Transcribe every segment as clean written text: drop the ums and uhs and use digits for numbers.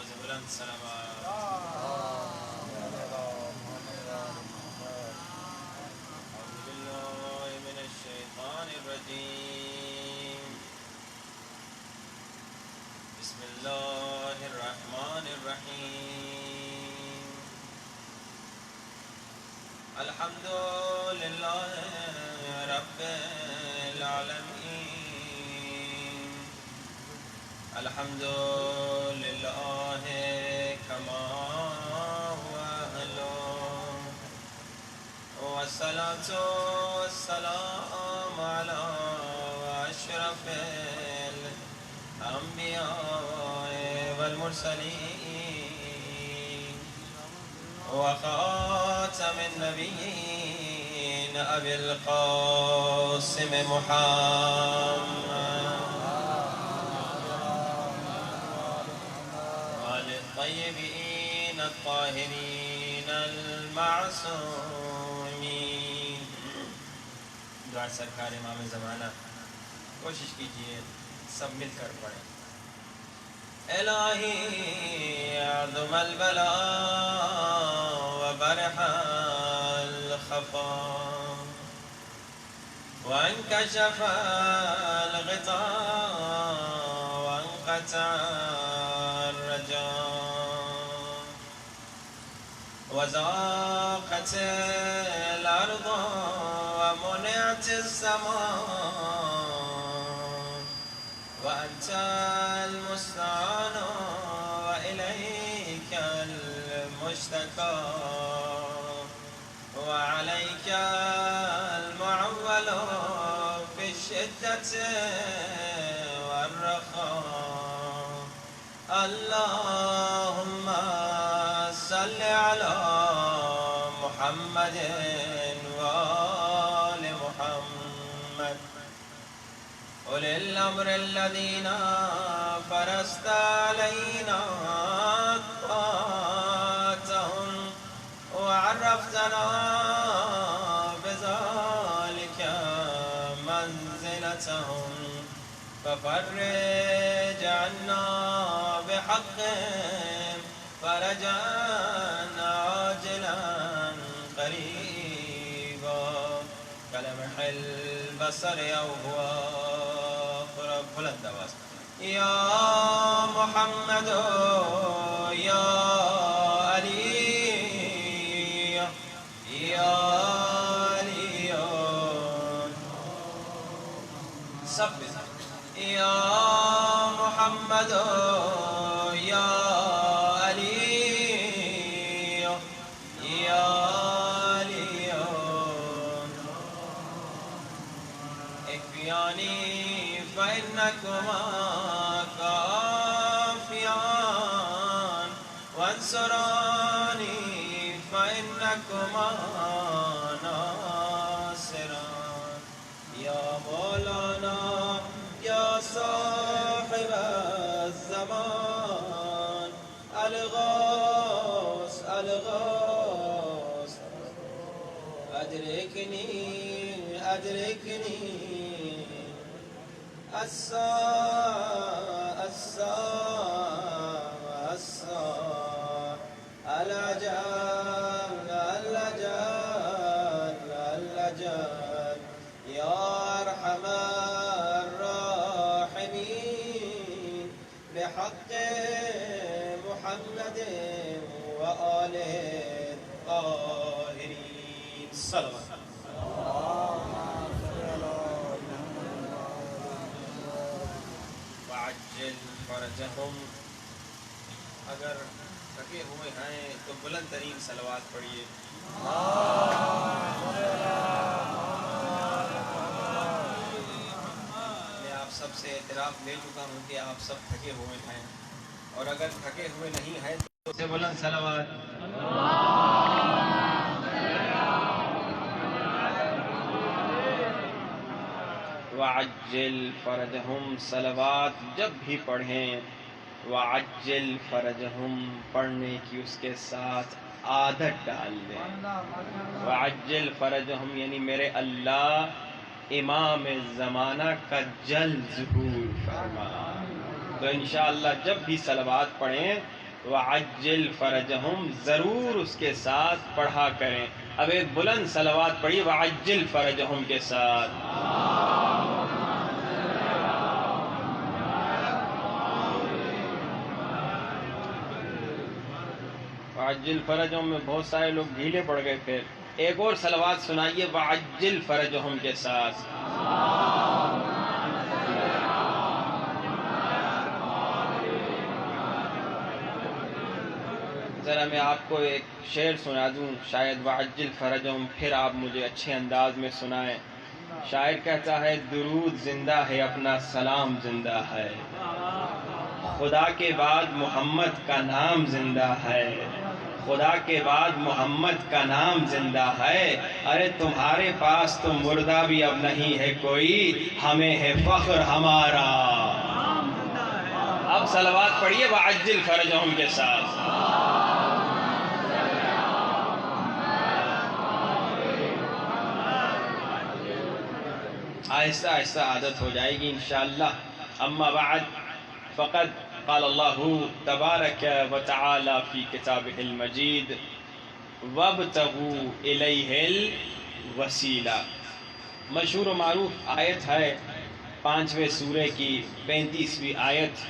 آواز بلند صلوات. أعوذ بالله من الشيطان الرجيم. بسم الله الرحمن الرحيم. الحمد لله رب العالمين. الحمد لله كما هو أهله. والصلاة والسلام على أشرف الأنبياء والمرسلين وخاتم النبيين أبي القاسم محمد وآل الطيبين الطاهرين المعصومين. دعا سرکار امام زمانہ. کوشش کیجئے سب مل کر پڑھیں. الہی عظم البلاء وبرح الخفا وانكشف الغطاء وانقطع الرجاء وضاقت الأرض ومنعت السماء وأنت المستعان وإليك المشتكى وعليك المعول في الشدة والرخاء. اللهم صل على محمد وآل محمد أولي الأمر الذين فرست علينا طاعتهم وعرفتنا بذلك منزلتهم ففرج عنا بحقهم فرجا عاجلا قريبا كلمح البصر أو هو أقرب. بلند آواز. يا محمد يا علي يا علي سب يا محمد يا علي يا علي اكفياني فإنكما كافيان وانصراني فإنكما ناصران. يا مولانا يا صاحب الزمان الغوث الغوث أدركني أدركني الساعة الساعة الساعة العجل العجل العجل. يا أرحم الراحمين بحق محمد وآل الطاهرين. صلوات. وعجل فرجهم. اگر تھکے ہوئے ہیں تو بلند ترین صلوات پڑھیے. میں آپ سب سے اعتراف لے چکا ہوں کہ آپ سب تھکے ہوئے ہیں، اور اگر تھکے ہوئے نہیں ہیں تو سے بلند صلوات. وعجل فرجهم. صلوات جب بھی پڑھیں وعجل فرجهم پڑھنے کی اس کے ساتھ عادت ڈال دیں. وعجل فرجهم یعنی میرے اللہ امام زمانہ کا جلد ظہور فرما. تو انشاءاللہ جب بھی صلوات پڑھیں وعجل فرجہم، ضرور اس کے ساتھ پڑھا کریں. اب ایک بلند صلوات پڑھی وعجل فرجہم کے ساتھ. وعجل فرجہم میں بہت سارے لوگ ڈھیلے پڑ گئے تھے. ایک اور صلوات سنائیے وعجل فرجہم کے ساتھ. ذرا میں آپ کو ایک شعر سنا دوں، شاید وعجل فرجہم، پھر آپ مجھے اچھے انداز میں سنائیں. شاعر کہتا ہے درود زندہ ہے اپنا سلام زندہ ہے، خدا کے بعد محمد کا نام زندہ ہے، خدا کے بعد محمد کا نام زندہ ہے. ارے تمہارے پاس تو مردہ بھی اب نہیں ہے کوئی، ہمیں ہے فخر ہمارا. اب صلوات پڑھیے وعجل فرجہم کے ساتھ. آہستہ آہستہ عادت ہو جائے گی انشاءاللہ. اما بعد فقد قال اللہ تبارک و تعالی فی کتابہ المجید وابتغوا الیہ الوسیلہ. مشہور و معروف آیت ہے 5ویں سورہ کی 35ویں آیت،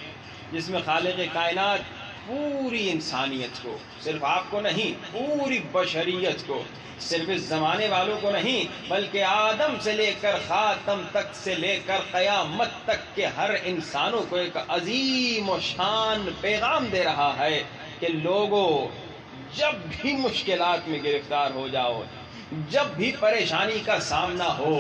جس میں خالق کائنات پوری انسانیت کو، صرف آپ کو نہیں، پوری بشریت کو، صرف اس زمانے والوں کو نہیں، بلکہ آدم سے لے کر خاتم تک سے لے کر قیامت تک کے ہر انسانوں کو ایک عظیم و شان پیغام دے رہا ہے کہ لوگوں، جب بھی مشکلات میں گرفتار ہو جاؤ، جب بھی پریشانی کا سامنا ہو،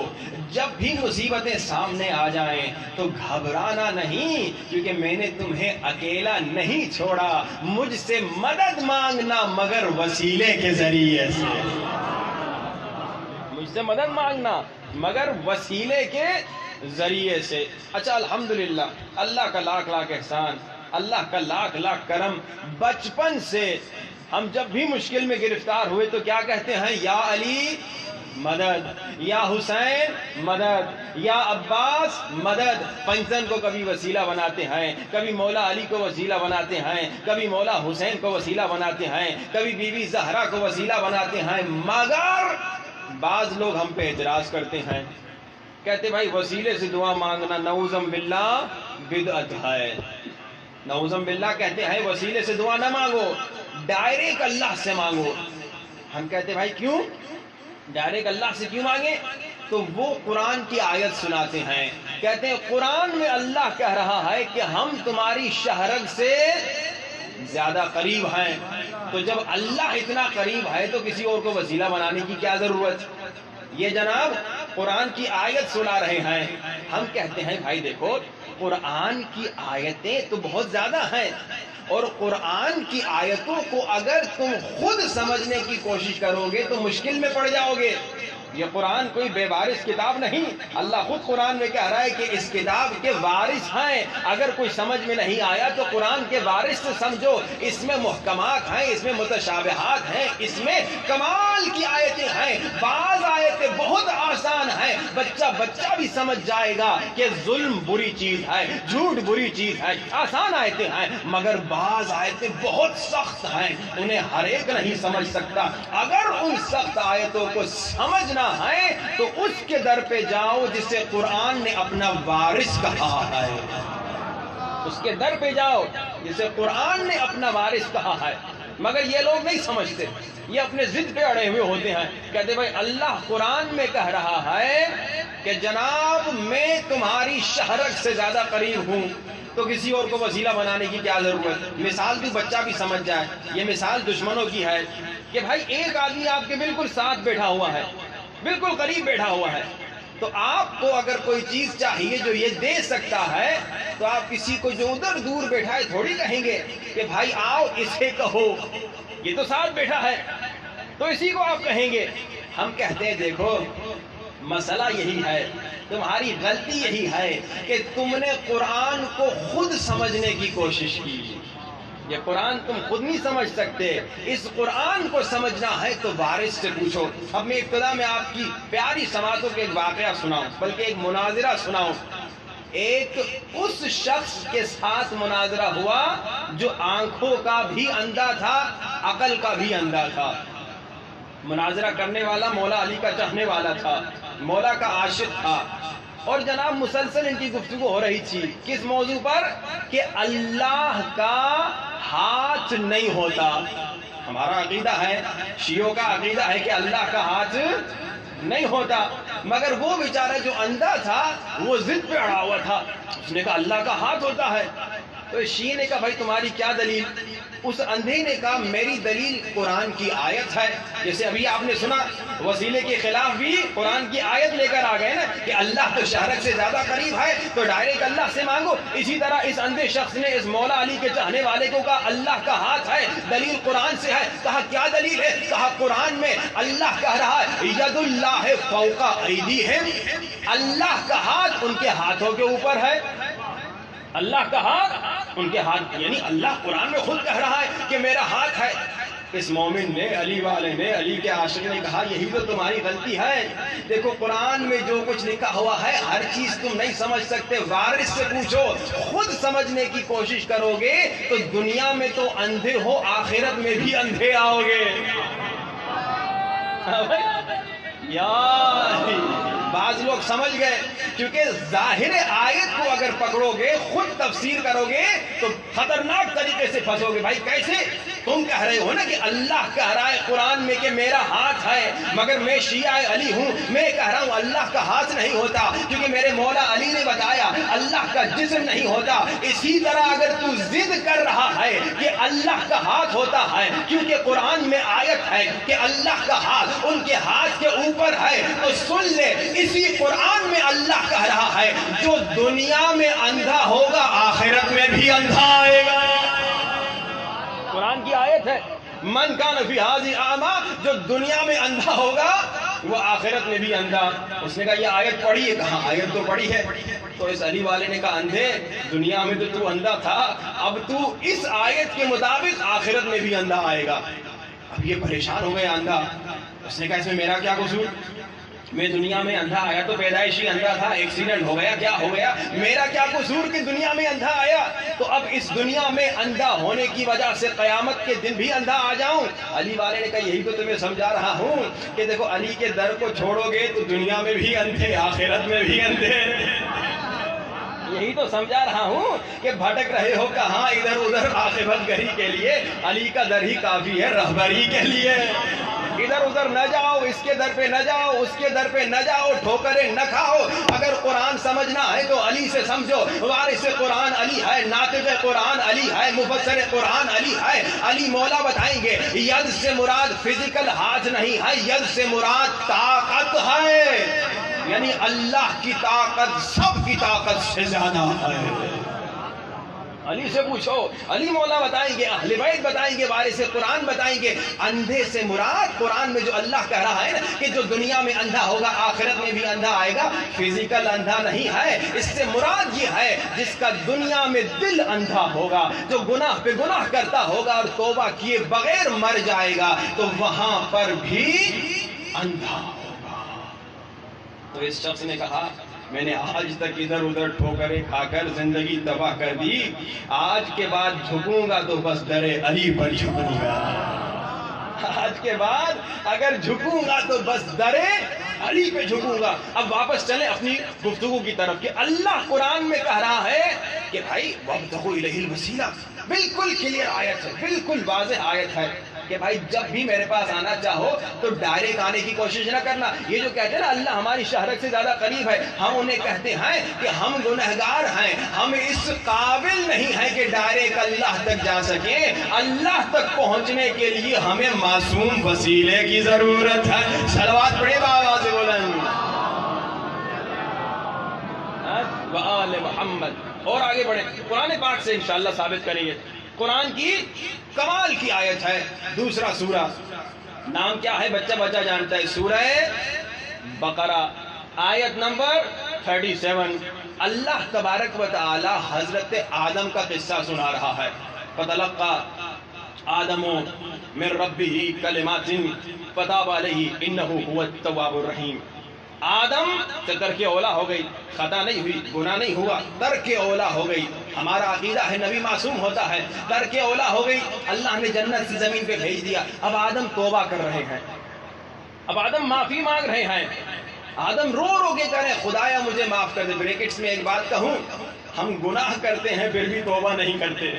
جب بھی مصیبتیں سامنے آ جائیں تو گھبرانا نہیں، کیونکہ میں نے تمہیں اکیلا نہیں چھوڑا. مجھ سے مدد مانگنا مگر وسیلے کے ذریعے سے، مجھ سے مدد مانگنا مگر وسیلے کے ذریعے سے. اچھا الحمدللہ، اللہ کا لاکھ لاکھ احسان، اللہ کا لاکھ لاکھ کرم. بچپن سے ہم جب بھی مشکل میں گرفتار ہوئے تو کیا کہتے ہیں؟ یا علی مدد، یا حسین مدد، یا عباس مدد. پنجتن کو کبھی وسیلہ بناتے ہیں، کبھی مولا علی کو وسیلہ بناتے ہیں، کبھی مولا حسین کو وسیلہ بناتے ہیں، کبھی بی بی زہرا کو وسیلہ بناتے ہیں. مگر بعض لوگ ہم پہ اعتراض کرتے ہیں، کہتے بھائی وسیلے سے دعا مانگنا نعوذ باللہ بدعت ہے. نعوذ باللہ کہتے ہیں وسیلے سے دعا نہ مانگو، ڈائریکٹ اللہ سے مانگو. ہم کہتے بھائی کیوں ڈائریکٹ اللہ سے کیوں مانگیں؟ تو وہ قرآن کی آیت سناتے ہیں، کہتے ہیں قرآن میں اللہ کہہ رہا ہے کہ ہم تمہاری شہرگ سے زیادہ قریب ہیں. تو جب اللہ اتنا قریب ہے تو کسی اور کو وسیلہ بنانے کی کیا ضرورت؟ یہ جناب قرآن کی آیت سنا رہے ہیں. ہم کہتے ہیں بھائی دیکھو، قرآن کی آیتیں تو بہت زیادہ ہیں، اور قرآن کی آیتوں کو اگر تم خود سمجھنے کی کوشش کرو گے تو مشکل میں پڑ جاؤ گے. یہ قرآن کوئی بے وارث کتاب نہیں. اللہ خود قرآن میں کہہ رہا ہے کہ اس کتاب کے وارث ہیں. اگر کوئی سمجھ میں نہیں آیا تو قرآن کے وارث سے سمجھو. اس میں محکمات ہیں، اس میں متشابہات ہیں، اس میں کمال کی آیتیں ہیں. بعض آیتیں بہت آسان ہیں، بچہ بھی سمجھ جائے گا کہ ظلم بری چیز ہے، جھوٹ بری چیز ہے. آسان آیتیں ہیں. مگر بعض آیتیں بہت سخت ہیں، انہیں ہر ایک نہیں سمجھ سکتا. اگر ان سخت آیتوں کو سمجھنا ہے تو اس کے در پہ جاؤ جسے قرآن نے اپنا وارث کہا ہے. اس کے در پہ جاؤ جسے قرآن نے اپنا وارث کہا ہے. مگر یہ لوگ نہیں سمجھتے، یہ اپنے ضد پہ اڑے ہوئے ہوتے ہیں. کہتے بھائی اللہ قرآن میں کہہ رہا ہے کہ جناب میں تمہاری شہرگ سے زیادہ قریب ہوں، تو کسی اور کو وسیلہ بنانے کی کیا ضرورت؟ مثال بھی بچہ بھی سمجھ جائے. یہ مثال دشمنوں کی ہے کہ بھائی ایک آدمی آپ کے بالکل ساتھ بیٹھا ہوا ہے، بالکل قریب بیٹھا ہوا ہے، تو آپ کو اگر کوئی چیز چاہیے جو یہ دے سکتا ہے تو آپ کسی کو جو ادھر دور بیٹھا ہے تھوڑی کہیں گے کہ بھائی آؤ اسے کہو، یہ تو ساتھ بیٹھا ہے تو اسی کو آپ کہیں گے. ہم کہتے ہیں دیکھو مسئلہ یہی ہے، تمہاری غلطی یہی ہے کہ تم نے قرآن کو خود سمجھنے کی کوشش کی. یہ قرآن تم خود نہیں سمجھ سکتے. اس قرآن کو سمجھنا ہے تو وارث سے پوچھو. اب میں ابتدا میں آپ کی پیاری سماعتوں کے ایک واقعہ سناؤں، بلکہ ایک مناظرہ سناؤں. ایک اس شخص کے ساتھ مناظرہ ہوا جو آنکھوں کا بھی اندھا تھا، عقل کا بھی اندھا تھا. مناظرہ کرنے والا مولا علی کا چاہنے والا تھا، مولا کا عاشق تھا، اور جناب مسلسل ان کی گفتگو ہو رہی تھی. کس موضوع پر؟ کہ اللہ کا ہاتھ نہیں ہوتا. ہمارا عقیدہ ہے، شیعوں کا عقیدہ ہے کہ اللہ کا ہاتھ نہیں ہوتا. مگر وہ بیچارہ جو اندھا تھا وہ ضد پہ اڑا ہوا تھا. اس نے کہا اللہ کا ہاتھ ہوتا ہے. تو شیعہ نے کہا بھائی تمہاری کیا دلیل؟ اس اندھے نے کہا میری دلیل قرآن کی آیت ہے. جیسے ابھی آپ نے سنا وسیلے کے خلاف بھی قرآن کی آیت لے کر آ گئے نا کہ اللہ تو شہرک سے زیادہ قریب ہے تو ڈائریکٹ اللہ سے مانگو. اسی طرح اس اندھے شخص نے اس مولا علی کے چاہنے والے کو کہا اللہ کا ہاتھ ہے، دلیل قرآن سے ہے. کہا کیا دلیل ہے؟ کہا قرآن میں اللہ کہہ رہا ہے ید اللہ فوق ایدیہم، اللہ کا ہاتھ ان کے ہاتھوں کے اوپر ہے. اللہ کا ہاتھ ان کے ہاتھ، یعنی اللہ قرآن میں خود کہہ رہا ہے کہ میرا ہاتھ ہے. اس مومن نے، علی والے نے، علی کے عاشق نے کہا یہی تو تمہاری غلطی ہے. دیکھو قرآن میں جو کچھ لکھا ہوا ہے ہر چیز تم نہیں سمجھ سکتے. وارث سے پوچھو، خود سمجھنے کی کوشش کرو گے تو دنیا میں تو اندھے ہو، آخرت میں بھی اندھے آؤ گے. یار بعض لوگ سمجھ گئے، کیونکہ ظاہر آیت کو اگر پکڑو گے، خود تفسیر کرو گے تو خطرناک طریقے سے پھنسو گے. بھائی کیسے؟ تم کہہ رہے ہو نا کہ اللہ کہہ رہا ہے قرآن میں کہ میرا ہاتھ ہے، مگر میں شیعہ علی ہوں، میں کہہ رہا ہوں اللہ کا ہاتھ نہیں ہوتا کیونکہ میرے مولا علی نے بتایا اللہ کا جسم نہیں ہوتا. اسی طرح اگر تو ضد کر رہا ہے کہ اللہ کا ہاتھ ہوتا ہے کیونکہ قرآن میں آیت ہے کہ اللہ کا ہاتھ ان کے ہاتھ کے اوپر ہے، تو سن لے اسی قرآن میں اللہ کہہ رہا ہے جو دنیا میں اندھا ہوگا آخرت میں بھی اندھا آئے گا. قرآن کی آیت ہے من کان فی ھذہ اعمی، جو دنیا میں اندھا ہوگا وہ آخرت میں بھی اندھا. اس نے کہا یہ آیت پڑھی ہے؟ کہاں آیت تو پڑھی ہے. تو اس علی والے نے کہا اندھے دنیا میں تو اندھا تھا، اب تو اس آیت کے مطابق آخرت میں بھی اندھا آئے گا. اب یہ پریشان ہو گیا اندھا. اس نے کہا اس میں میرا کیا قصور؟ میں دنیا میں اندھا آیا تو پیدائشی اندھا تھا، ایکسیڈنٹ ہو گیا، کیا ہو گیا، میرا کیا قصور کہ دنیا میں اندھا آیا؟ تو اب اس دنیا میں اندھا ہونے کی وجہ سے قیامت کے دن بھی اندھا آ جاؤں؟ علی والے نے کہا یہی تو تمہیں سمجھا رہا ہوں کہ دیکھو علی کے در کو چھوڑو گے تو دنیا میں بھی اندھے، آخرت میں بھی اندھے. یہی تو سمجھا رہا ہوں کہ بھٹک رہے ہو کہاں ادھر ادھر عاقبت گری کے لیے. علی کا در ہی کافی ہے رہبری کے لیے. ادھر ادھر نہ جاؤ، اس کے در پہ نہ جاؤ، اس کے در پہ نہ جاؤ، ٹھوکریں نہ کھاؤ. اگر قرآن سمجھنا ہے تو علی سے سمجھو. وارث قرآن علی ہے، ناطق قرآن علی ہے، مفسر قرآن علی ہے. علی مولا بتائیں گے ید سے مراد فزیکل ہاتھ نہیں ہے، ید سے مراد طاقت ہے، یعنی اللہ کی طاقت سب کی طاقت سے زیادہ ہے. علی سے پوچھو، علی مولا بتائیں گے، اہل بیت بتائیں گے، وارث قرآن بتائیں گے. اندھے سے مراد قرآن میں جو اللہ کہہ رہا ہے نا کہ جو دنیا میں اندھا ہوگا آخرت میں بھی اندھا آئے گا، فزیکل اندھا نہیں ہے. اس سے مراد یہ ہے جس کا دنیا میں دل اندھا ہوگا، جو گناہ پہ گناہ کرتا ہوگا اور توبہ کیے بغیر مر جائے گا تو وہاں پر بھی اندھا ہوگا. تو اس شخص نے کہا میں نے آج تک ادھر ادھر ٹھوکریں کھا کر زندگی تباہ کر دی، آج کے بعد جھکوں گا تو بس در علی پر جھکوں گا. آج کے بعد اگر جھکوں گا تو بس در علی پہ جھکوں گا. اب واپس چلیں اپنی گفتگو کی طرف کہ اللہ قرآن میں کہہ رہا ہے کہ بھائی وابتغوا الیہ الوسیلہ، بالکل کلیئر آیت ہے، بالکل واضح آیت ہے کہ بھائی جب بھی میرے پاس آنا چاہو تو ڈائریکٹ آنے کی کوشش نہ کرنا. یہ جو کہتے ہیں نا اللہ ہماری شہرت سے زیادہ قریب ہے، ہم انہیں کہتے ہیں کہ ہم گنہگار ہیں، ہم اس قابل نہیں ہیں کہ ڈائریکٹ اللہ تک جا سکیں. اللہ تک پہنچنے کے لیے ہمیں معصوم وسیلے کی ضرورت ہے. صلوات پڑھے بابا سے بلند وآل محمد. اور آگے بڑھیں، قرآن پاک سے انشاءاللہ ثابت کریں گے. قرآن کی کمال کی آیت ہے، دوسرا سورہ، نام کیا ہے بچہ بچہ جانتا ہے، سورہ بقرہ، آیت نمبر 37. اللہ تبارک و تعالی حضرت آدم کا قصہ سنا رہا ہے. فتلقى آدم من ربه کلمات فتاب علیہ انہ هو التواب الرحیم. آدم سے ترک اولا ہو گئی، خطا نہیں ہوئی، گناہ نہیں ہوا، ترک اولا ہو گئی. ہمارا عقیدہ ہے نبی معصوم ہوتا ہے، ترک اولا ہو گئی، اللہ نے جنت سے زمین پہ بھیج دیا. اب آدم توبہ کر رہے ہیں، اب آدم معافی مانگ رہے ہیں. آدم رو رو کے کہہ رہے ہیں خدایا مجھے معاف کر دے. بریکٹس میں ایک بات کہوں، ہم گناہ کرتے ہیں پھر بھی توبہ نہیں کرتے.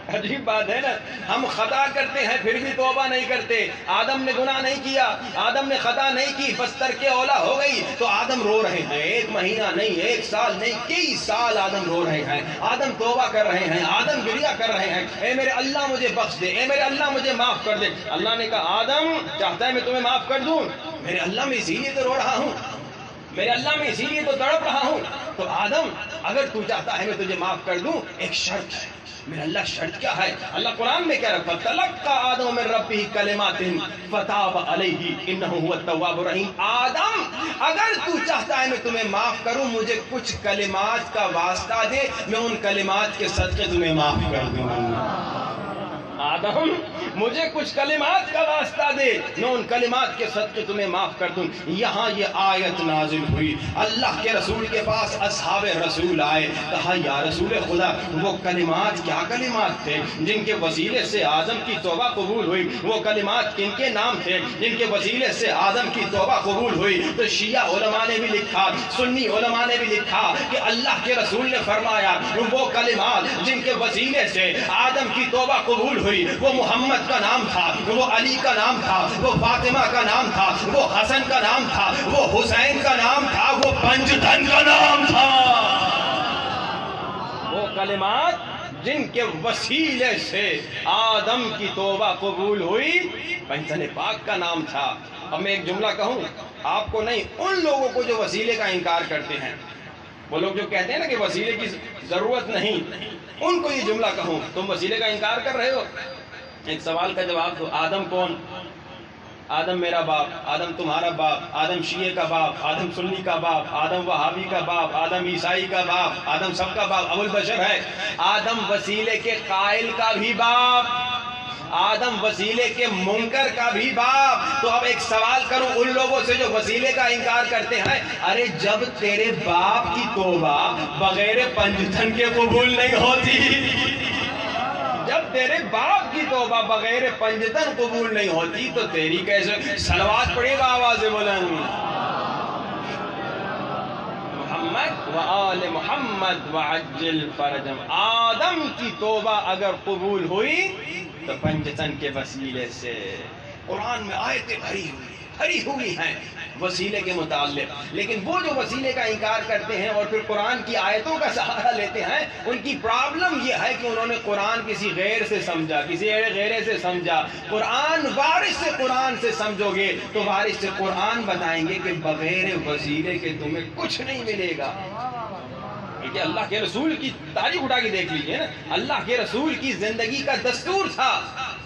عجیب بات ہے نا، ہم خطا کرتے ہیں پھر بھی توبہ نہیں کرتے. آدم نے گناہ نہیں کیا، آدم نے خطا نہیں کی، بس ترک اولا ہو گئی تو آدم رو رہے ہیں. 1 مہینہ نہیں، 1 سال نہیں، کئی سال آدم رو رہے ہیں. آدم توبہ کر رہے ہیں، آدم گریہ کر رہے ہیں، اے میرے اللہ مجھے بخش دے، اے میرے اللہ مجھے معاف کر دے. اللہ نے کہا آدم چاہتا ہے میں تمہیں معاف کر دوں؟ میرے اللہ میں اسی لیے تو رو رہا ہوں، میرے اللہ میں اسی لیے تو تڑپ رہا ہوں. تو آدم اگر تو چاہتا ہے میں تجھے معاف کر دوں، ایک شرط ہے. میرا اللہ شرط کیا ہے؟ اللہ قرآن میں کہہ رہا ہے فَتَلَقَّى آدَمُ مِن رَبِّهِ كَلِمَاتٍ فَتَابَ عَلَيْهِ إِنَّهُ هُوَ التَّوَّابُ الرَّحِيمُ. آدم اگر تو چاہتا ہے میں تمہیں معاف کروں، مجھے کچھ کلمات کا واسطہ دے، میں ان کلمات کے صدقے تمہیں معاف کر دوں. آدم مجھے کچھ کلمات کا واسطہ دے، میں ان کلمات کے صدقے تمہیں معاف کر دوں. یہاں یہ آیت نازل ہوئی، اللہ کے رسول کے پاس اصحاب رسول آئے، کہا یا رسول خدا وہ کلمات کیا کلمات تھے جن کے وسیلے سے آدم کی توبہ قبول ہوئی؟ وہ کلمات کن کے نام تھے جن کے وسیلے سے آدم کی توبہ قبول ہوئی؟ تو شیعہ علماء نے بھی لکھا، سنی علماء نے بھی لکھا کہ اللہ کے رسول نے فرمایا وہ کلمات جن کے وسیلے سے آدم کی توبہ قبول ہوئی، وہ محمد کا نام تھا، وہ علی کا نام تھا، وہ فاطمہ کا نام تھا، وہ حسن کا نام تھا، وہ حسین کا نام تھا، وہ پنجتن کا نام تھا. وہ کلمات جن کے وسیلے سے آدم کی توبہ قبول ہوئی، پنجتن پاک کا نام تھا. اب میں ایک جملہ کہوں آپ کو نہیں، ان لوگوں کو جو وسیلے کا انکار کرتے ہیں، وہ لوگ جو کہتے ہیں نا کہ وسیلے کی ضرورت نہیں، ان کو یہ جملہ کہوں تم وسیلے کا انکار کر رہے ہو. ایک سوال کا جواب دو، آدم کون؟ آدم میرا باپ، آدم تمہارا باپ، آدم شیعہ کا باپ، آدم سنی کا باپ، آدم وہابی کا باپ، آدم عیسائی کا باپ، آدم سب کا باپ، ابو البشر ہے. آدم وسیلے کے قائل کا بھی باپ، آدم وسیلے کے منکر کا بھی باپ. تو اب ایک سوال کروں ان لوگوں سے جو وسیلے کا انکار کرتے ہیں، ارے جب تیرے باپ کی توبہ بغیر پنجتن کے قبول نہیں ہوتی، جب تیرے باپ کی توبہ بغیر پنجتن قبول نہیں ہوتی تو تیری کیسے؟ صلوات پڑھے گا آواز بلند، محمد و آل محمد وعجل فرجم. آدم کی توبہ اگر قبول ہوئی تو پنجتن کے وسیلے سے. قرآن میں آیتیں بھری ہوئی ہیں وسیلے کے متعلق، لیکن وہ جو وسیلے کا انکار کرتے ہیں اور پھر قرآن کی آیتوں کا سہارا لیتے ہیں، ان کی پرابلم یہ ہے کہ انہوں نے قرآن کسی غیر سے سمجھا، کسی غیرے سے سمجھا. قرآن وارث سے قرآن سے سمجھو گے تو وارث سے قرآن بتائیں گے کہ بغیر وسیلے کے تمہیں کچھ نہیں ملے گا. کہ اللہ کے رسول کی تاریخ اٹھا کے دیکھ لیجئے نا، اللہ کے رسول کی زندگی کا دستور تھا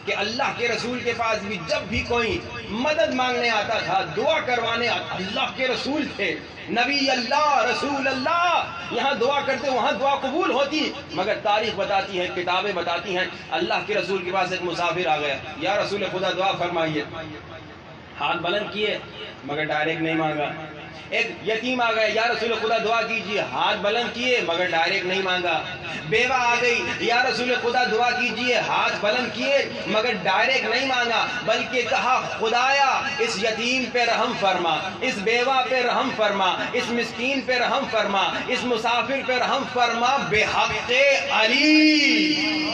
کہ اللہ کے رسول کے پاس بھی جب بھی کوئی مدد مانگنے آتا تھا، دعا کروانے آتا، اللہ کے رسول تھے، نبی اللہ، رسول اللہ، یہاں دعا کرتے وہاں دعا قبول ہوتی. مگر تاریخ بتاتی ہے، کتابیں بتاتی ہیں، اللہ کے رسول کے پاس ایک مسافر آ گیا، یا رسول خدا دعا فرمائیے، ہاتھ بلند کیے مگر ڈائریکٹ نہیں مانگا. ایک یتیم آ گئے، یا رسول خدا دعا کیجیے، ہاتھ بلند کیے مگر ڈائریکٹ نہیں مانگا. بیوہ آ گئی، یا رسول خدا دعا کیجیے، ہاتھ بلند کیے مگر ڈائریکٹ نہیں مانگا، بلکہ کہا خدایا اس یتیم پہ رحم فرما، اس بیوہ پہ رحم فرما، اس مسکین پہ رحم فرما، اس مسافر پہ رحم فرما بحق علی.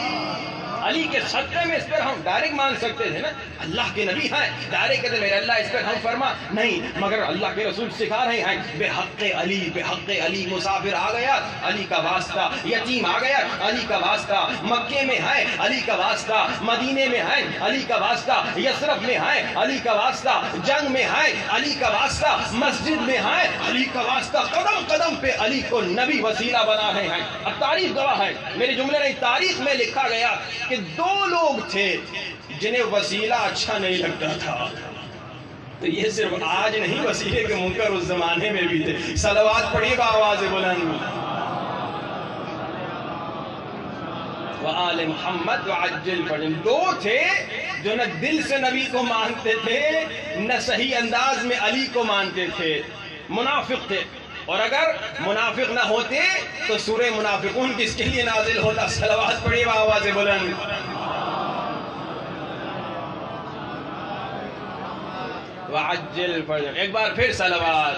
علی کے صدقے میں اس پر ہم ڈائریکٹ مانگ سکتے تھے نا، اللہ کے نبی ہیں، ڈائریکٹ کہتے میرے اللہ اس پر ہم فرما نہیں، مگر اللہ کے رسول سکھا رہے ہیں بحق علی، بحق علی. مسافر آ گیا، علی کا واسطہ، یتیم آ گیا، علی کا واسطہ، مکے میں ہے علی کا واسطہ، مدینے میں ہے علی کا واسطہ، یثرب میں ہے علی کا واسطہ، جنگ میں ہے علی کا واسطہ، مسجد میں ہے علی کا واسطہ. قدم قدم پہ علی کو نبی وسیلہ بنا رہے ہیں. اب تاریخ گواہ ہے، میرے جملے نہیں، تاریخ میں لکھا گیا کہ 2 لوگ تھے جنہیں وسیلہ اچھا نہیں لگتا تھا. تو یہ صرف آج نہیں، وسیلے کے منکر اس زمانے میں بھی تھے. صلوات پڑھیے گا آواز بلند. وآل محمد وعجل فرجم. 2 تھے جو نہ دل سے نبی کو مانتے تھے، نہ صحیح انداز میں علی کو مانتے تھے. منافق تھے، اور اگر منافق نہ ہوتے تو سورہ منافقون کس کے لیے نازل ہوتا؟ صلوات پڑھیے آواز بلند. وعجل فرجهم. ایک بار پھر صلوات.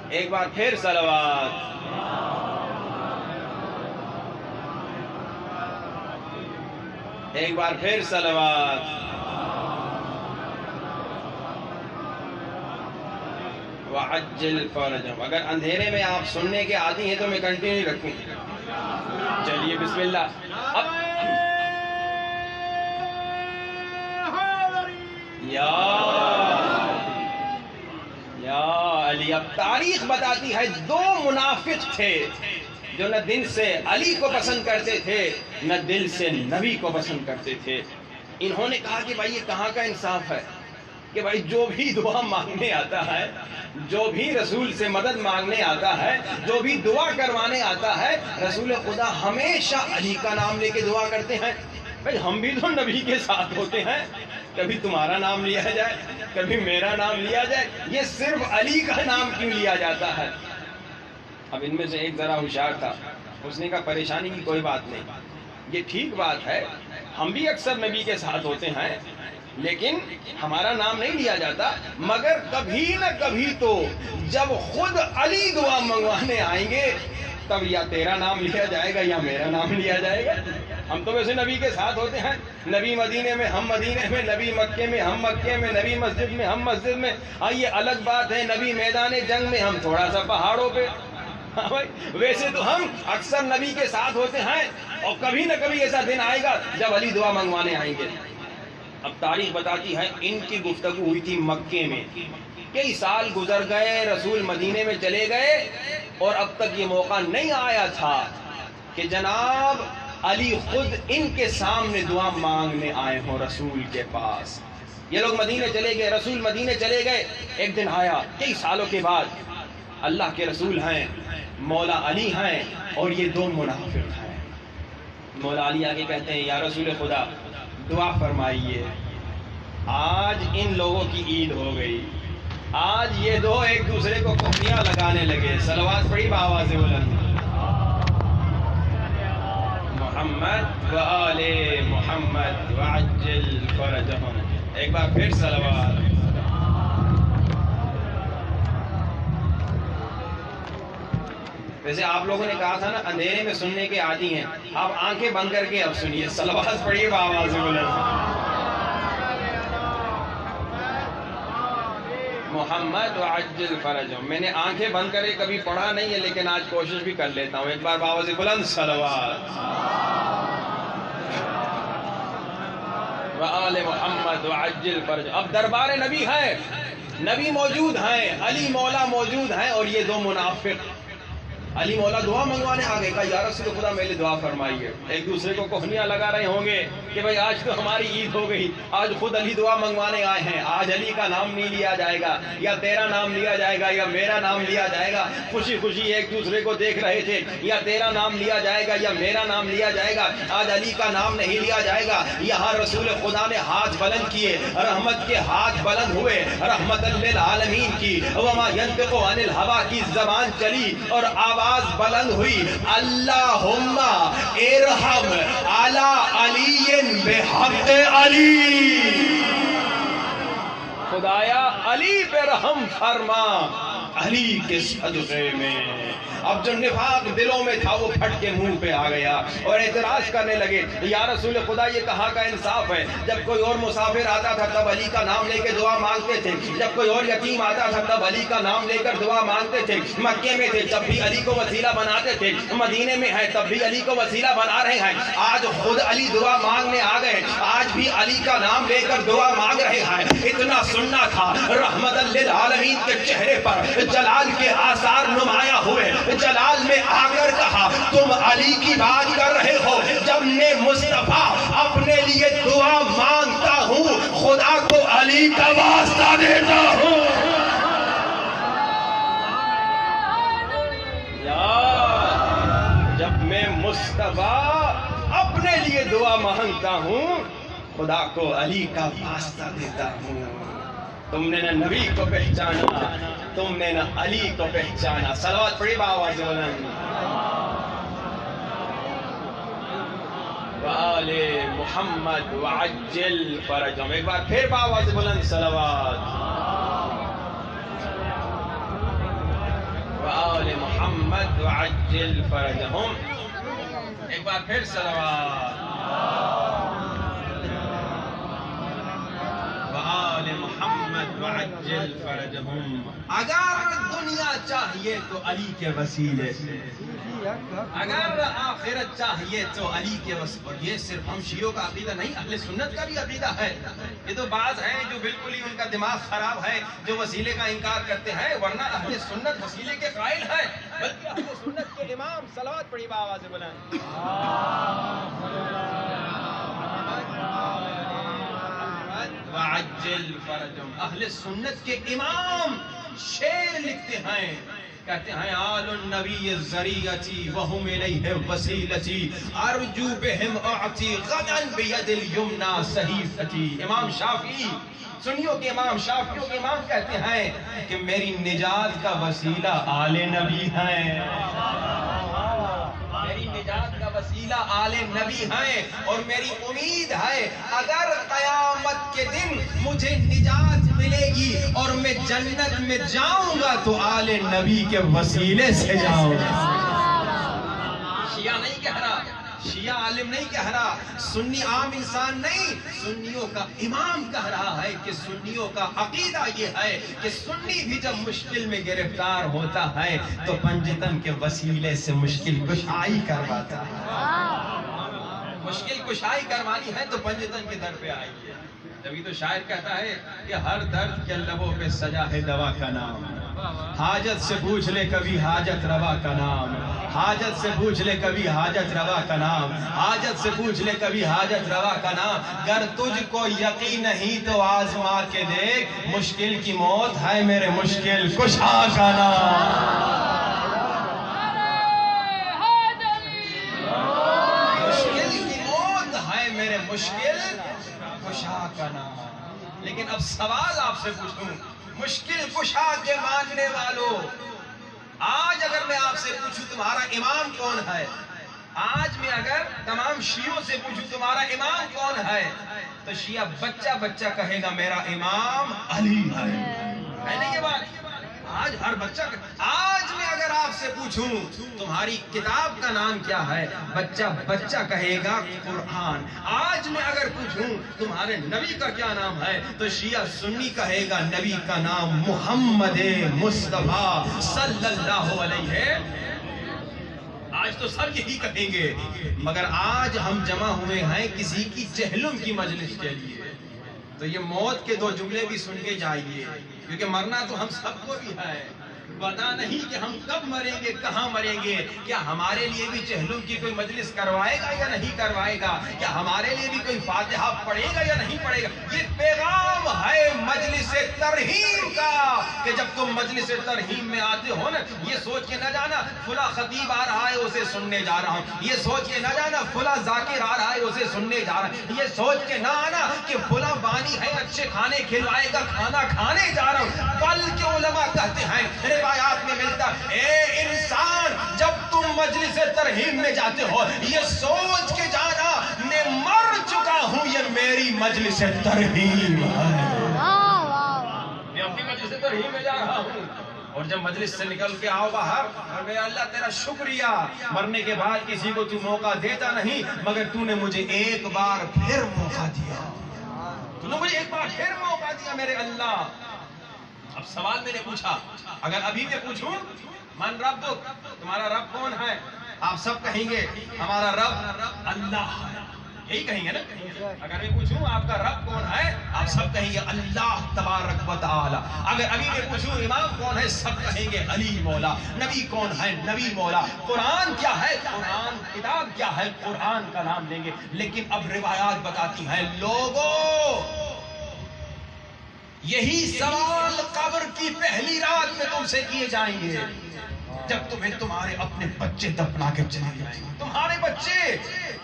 ایک بار پھر صلوات. ایک بار پھر صلوات. وعجل فرجهم. اگر اندھیرے میں آپ سننے کے عادی ہیں تو میں کنٹینیو رکھوں. چلیے بسم اللہ. اب یا علی. اب تاریخ بتاتی ہے دو منافق تھے جو نہ دل سے علی کو پسند کرتے تھے نہ دل سے نبی کو پسند کرتے تھے. انہوں نے کہا کہ بھائی یہ کہاں کا انصاف ہے کہ بھائی جو بھی دعا مانگنے آتا ہے، جو بھی رسول سے مدد مانگنے آتا ہے، جو بھی دعا کروانے آتا ہے، رسول خدا ہمیشہ علی کا نام لے کے دعا کرتے ہیں. بھائی ہم بھی تو نبی کے ساتھ ہوتے ہیں، کبھی تمہارا نام لیا جائے کبھی میرا نام لیا جائے، یہ صرف علی کا نام کیوں لیا جاتا ہے؟ اب ان میں سے ایک ذرا ہوشیار تھا، اس نے کہا پریشانی کی کوئی بات نہیں، یہ ٹھیک بات ہے، ہم بھی اکثر نبی کے ساتھ ہوتے ہیں لیکن ہمارا نام نہیں لیا جاتا، مگر کبھی نہ کبھی تو جب خود علی دعا منگوانے آئیں گے تب یا تیرا نام لیا جائے گا یا میرا نام لیا جائے گا. ہم تو ویسے نبی کے ساتھ ہوتے ہیں، نبی مدینے میں ہم مدینے میں، نبی مکے میں ہم مکے میں، نبی مسجد میں ہم مسجد میں. یہ الگ بات ہے نبی میدان جنگ میں، ہم تھوڑا سا پہاڑوں پہ. بھائی ویسے تو ہم اکثر نبی کے ساتھ ہوتے ہیں، اور کبھی نہ کبھی ایسا دن آئے گا جب علی دعا منگوانے آئیں گے. اب تاریخ بتاتی ہے ان کی گفتگو ہوئی تھی مکے میں. کئی سال گزر گئے، رسول مدینے میں چلے گئے، اور اب تک یہ موقع نہیں آیا تھا کہ جناب علی خود ان کے سامنے دعا مانگنے آئے ہوں رسول کے پاس. یہ لوگ مدینے چلے گئے، رسول مدینے چلے گئے. ایک دن آیا کئی سالوں کے بعد، اللہ کے رسول ہیں، مولا علی ہیں، اور یہ دو منافق ہیں. مولا علی آگے کہتے ہیں یا رسول خدا دعا فرمائیے، آج ان لوگوں کی عید ہو گئی، آج یہ دو ایک دوسرے کو کفریاں لگانے لگے. صلوات پڑھی بآواز بلند. محمد و آل محمد وعجل فرجهم. ایک بار پھر صلوات. ویسے آپ لوگوں نے کہا تھا نا اندھیرے میں سننے کے عادی ہیں، آپ آنکھیں بند کر کے اب سنیے. صلوات پڑھیے بآواز بلند. محمد وعجل فرجهم. میں نے آنکھیں بند کرے کبھی پڑھا نہیں ہے لیکن آج کوشش بھی کر لیتا ہوں. ایک بار بآواز بلند صلوات. وآل محمد وعجل فرجهم. اب دربار نبی ہے، نبی موجود ہیں، علی مولا موجود ہیں، اور یہ دو منافق. علی مولا دعا منگوانے آ گئے، کہا یا رسول خدا میرے دعا فرمائیے. ایک دوسرے کو کوہنیاں لگا رہے ہوں گے کہ بھائی آج تو ہماری عید ہو گئی، آج خود علی دعا منگوانے آئے ہیں، آج علی کا نام نہیں لیا جائے گا، یا تیرا نام لیا جائے گا یا میرا نام لیا جائے گا. خوشی خوشی ایک دوسرے کو دیکھ رہے تھے، یا تیرا نام لیا جائے گا یا میرا نام لیا جائے گا، آج علی کا نام نہیں لیا جائے گا. یہاں رسول خدا نے ہاتھ بلند کیے، رحمت کے ہاتھ بلند ہوئے، رحمت للعالمین کی وما ينطق عن الهوى کی زبان چلی اور آواز بلند ہوئی، اللہم ارحم علی علی بحق علی. خدایا علی پہ رحم فرما علی کے صدقے میں. اب جو نفاق دلوں میں تھا وہ پھٹ کے منہ پہ آ گیا اور اعتراض کرنے لگے یا رسول خدا یہ کہاں کا انصاف ہے؟ جب کوئی اور مسافر آتا تھا تب علی کا نام لے کے دعا مانگتے تھے، جب کوئی اور یتیم آتا تھا تب علی کا نام لے کر دعا مانگتے تھے. مکے میں تھے تب بھی علی کو وسیلہ بناتے تھے، مدینے میں ہے تب بھی علی کو وسیلہ بنا رہے ہیں. آج خود علی دعا مانگنے آ گئے، آج بھی علی کا نام لے کر دعا مانگ رہے ہیں. اتنا سننا تھا رحمت للعالمین کے چہرے پر جلال کے آثار نمایاں ہوئے. جلال میں آ کر کہا تم علی کی بات کر رہے ہو، جب میں مصطفیٰ اپنے لیے دعا مانگتا ہوں خدا کو علی کا واسطہ دیتا ہوں. جب میں مصطفیٰ اپنے لیے دعا مانگتا ہوں خدا کو علی کا واسطہ دیتا ہوں. تم نے نہ نبی کو پہچانا، تم نے نہ علی کو پہچانا. صلوات پڑھی بآواز بلند. وآل محمد وعجل فرجهم. ایک بار پھر بآواز بلند صلوات. وآل محمد وعجل فرجهم. ایک بار پھر صلوات. وآل محمد وعجل فرجهم. اگر دنیا چاہیے تو علی کے وسیلے سے، اگر آخرت چاہیے تو علی کے وسیلے. یہ صرف ہم شیعوں کا عقیدہ نہیں، اہل سنت کا بھی عقیدہ ہے. یہ تو بعض ہیں جو بالکل ہی ان کا دماغ خراب ہے، جو وسیلے کا انکار کرتے ہیں، ورنہ اہل سنت وسیلے کے قائل ہیں. بلکہ اہل سنت کے امام صلوات پڑھی بآواز بلند. وعجل فرجهم. اہل سنت کے امام شعر لکھتے ہیں، کہتے ہیں آل النبی الذریتی وهم الیہ وسیلتی ارجو بهم اعطی غدا بید الیمنا صحیفتی. امام شافعی، سنیوں کے امام، شافعیوں کے امام کہتے ہیں کہ میری نجات کا وسیلہ آل نبی ہیں، میری نجات کا وسیلہ آل نبی ہیں. اور میری امید ہے اگر قیامت کے دن مجھے نجات ملے گی اور میں جنت میں جاؤں گا تو آل نبی کے وسیلے سے جاؤں گا. شیعہ نہیں کہہ رہا، شیعہ عالم نہیں کہہ رہا، سنی عام انسان نہیں، سنیوں کا امام کہہ رہا ہے کہ سنیوں کا عقیدہ یہ ہے کہ سنی بھی جب مشکل میں گرفتار ہوتا ہے تو پنجتن کے وسیلے سے مشکل کشائی کرواتا ہے. مشکل کشائی کروانی ہے تو پنجتن کے در پہ آئیے. تبھی تو شاعر کہتا ہے کہ ہر درد کے لبوں پہ سجا ہے دوا کا نام. حاجت سے پوچھ لے کبھی حاجت روا کا نام، حاجت سے پوچھ لے کبھی حاجت روا کا نام، حاجت سے پوچھ لے کبھی حاجت روا کا نام. گر تجھ کو یقین نہیں تو آزما کے دیکھ، مشکل کی موت ہے میرے مشکل کشا کا نام. مشکل کشا کا نام. لیکن اب سوال آپ سے پوچھوں، مشکل کشا کے ماننے والوں، آج اگر میں آپ سے پوچھوں تمہارا امام کون ہے، آج میں اگر تمام شیعوں سے پوچھوں تمہارا امام کون ہے، تو شیعہ بچہ بچہ کہے گا میرا امام علی ہے. نہیں یہ بات آج ہر بچہ. آج میں اگر آپ سے پوچھوں تمہاری کتاب کا نام کیا ہے، بچہ بچہ کہے گا قرآن. آج میں اگر پوچھوں تمہارے نبی کا کیا نام ہے تو شیعہ سنی کہے گا نبی کا نام محمد مصطفیٰ صلی اللہ علیہ. آج تو سب یہی کہیں گے، مگر آج ہم جمع ہوئے ہیں کسی کی چہلم کی مجلس کے لیے. تو یہ موت کے دو جملے بھی سن کے جائیے، کیونکہ مرنا تو ہم سب کو بھی ہے. پتا نہیں کہ ہم کب مریں گے، کہاں مریں گے. کیا ہمارے لیے بھی چہلم کی کوئی مجلس کروائے گا یا نہیں کروائے گا؟ کیا ہمارے لیے بھی کوئی فاتحہ پڑھے گا یا نہیں پڑھے گا؟ یہ پیغام ہے مجلس ترحیم کا کہ جب تم مجلس ترحیم میں آتے ہو نا، یہ سوچ کے نہ جانا فلاں خطیب آ رہا ہے اسے سننے جا رہا ہوں، یہ سوچ کے نہ جانا فلاں ذاکر آ رہا ہے اسے سننے جا رہا ہوں، یہ سوچ کے نہ آنا کہ فلاں بانی ہے اچھے کھانے کھلوائے گا کھانا کھانے جا رہا ہوں. بلکہ علماء کہتے ہیں، روایات میں ملتا، اے انسان جب تم مجلس ترحیم میں جاتے ہو یہ سوچ کے جانا میں مر چکا ہوں، یہ میری مجلس ترحیم ہے، میں اپنی مجلس ترحیم میں جا رہا ہوں. اور جب مجلس سے نکل کے آؤ باہر، اور میرے اللہ تیرا شکریہ، مرنے کے بعد کسی کو تو موقع دیتا نہیں، مگر تو نے مجھے ایک بار پھر موقع دیا، تو نے مجھے ایک بار پھر موقع دیا میرے اللہ. اب سوال میں نے پوچھا، اگر ابھی میں پوچھوں من ربک، تمہارا رب کون ہے، آپ سب کہیں گے ہمارا رب اللہ ہے، یہی کہیں گے نا. اگر میں پوچھوں آپ کا رب کون ہے، آپ سب کہیں گے اللہ تبارک و تعالی. اگر ابھی میں پوچھوں امام کون ہے، سب کہیں گے علی مولا. نبی کون ہے، نبی مولا. قرآن کیا ہے، قرآن کتاب کیا ہے، قرآن کا نام لیں گے. لیکن اب روایات بتاتی ہیں لوگوں، یہی سوال قبر کی پہلی رات میں تم سے کیے جائیں گے جب تمہیں تمہارے اپنے بچے دفنا کے چلے جائیں گے. تمہارے بچے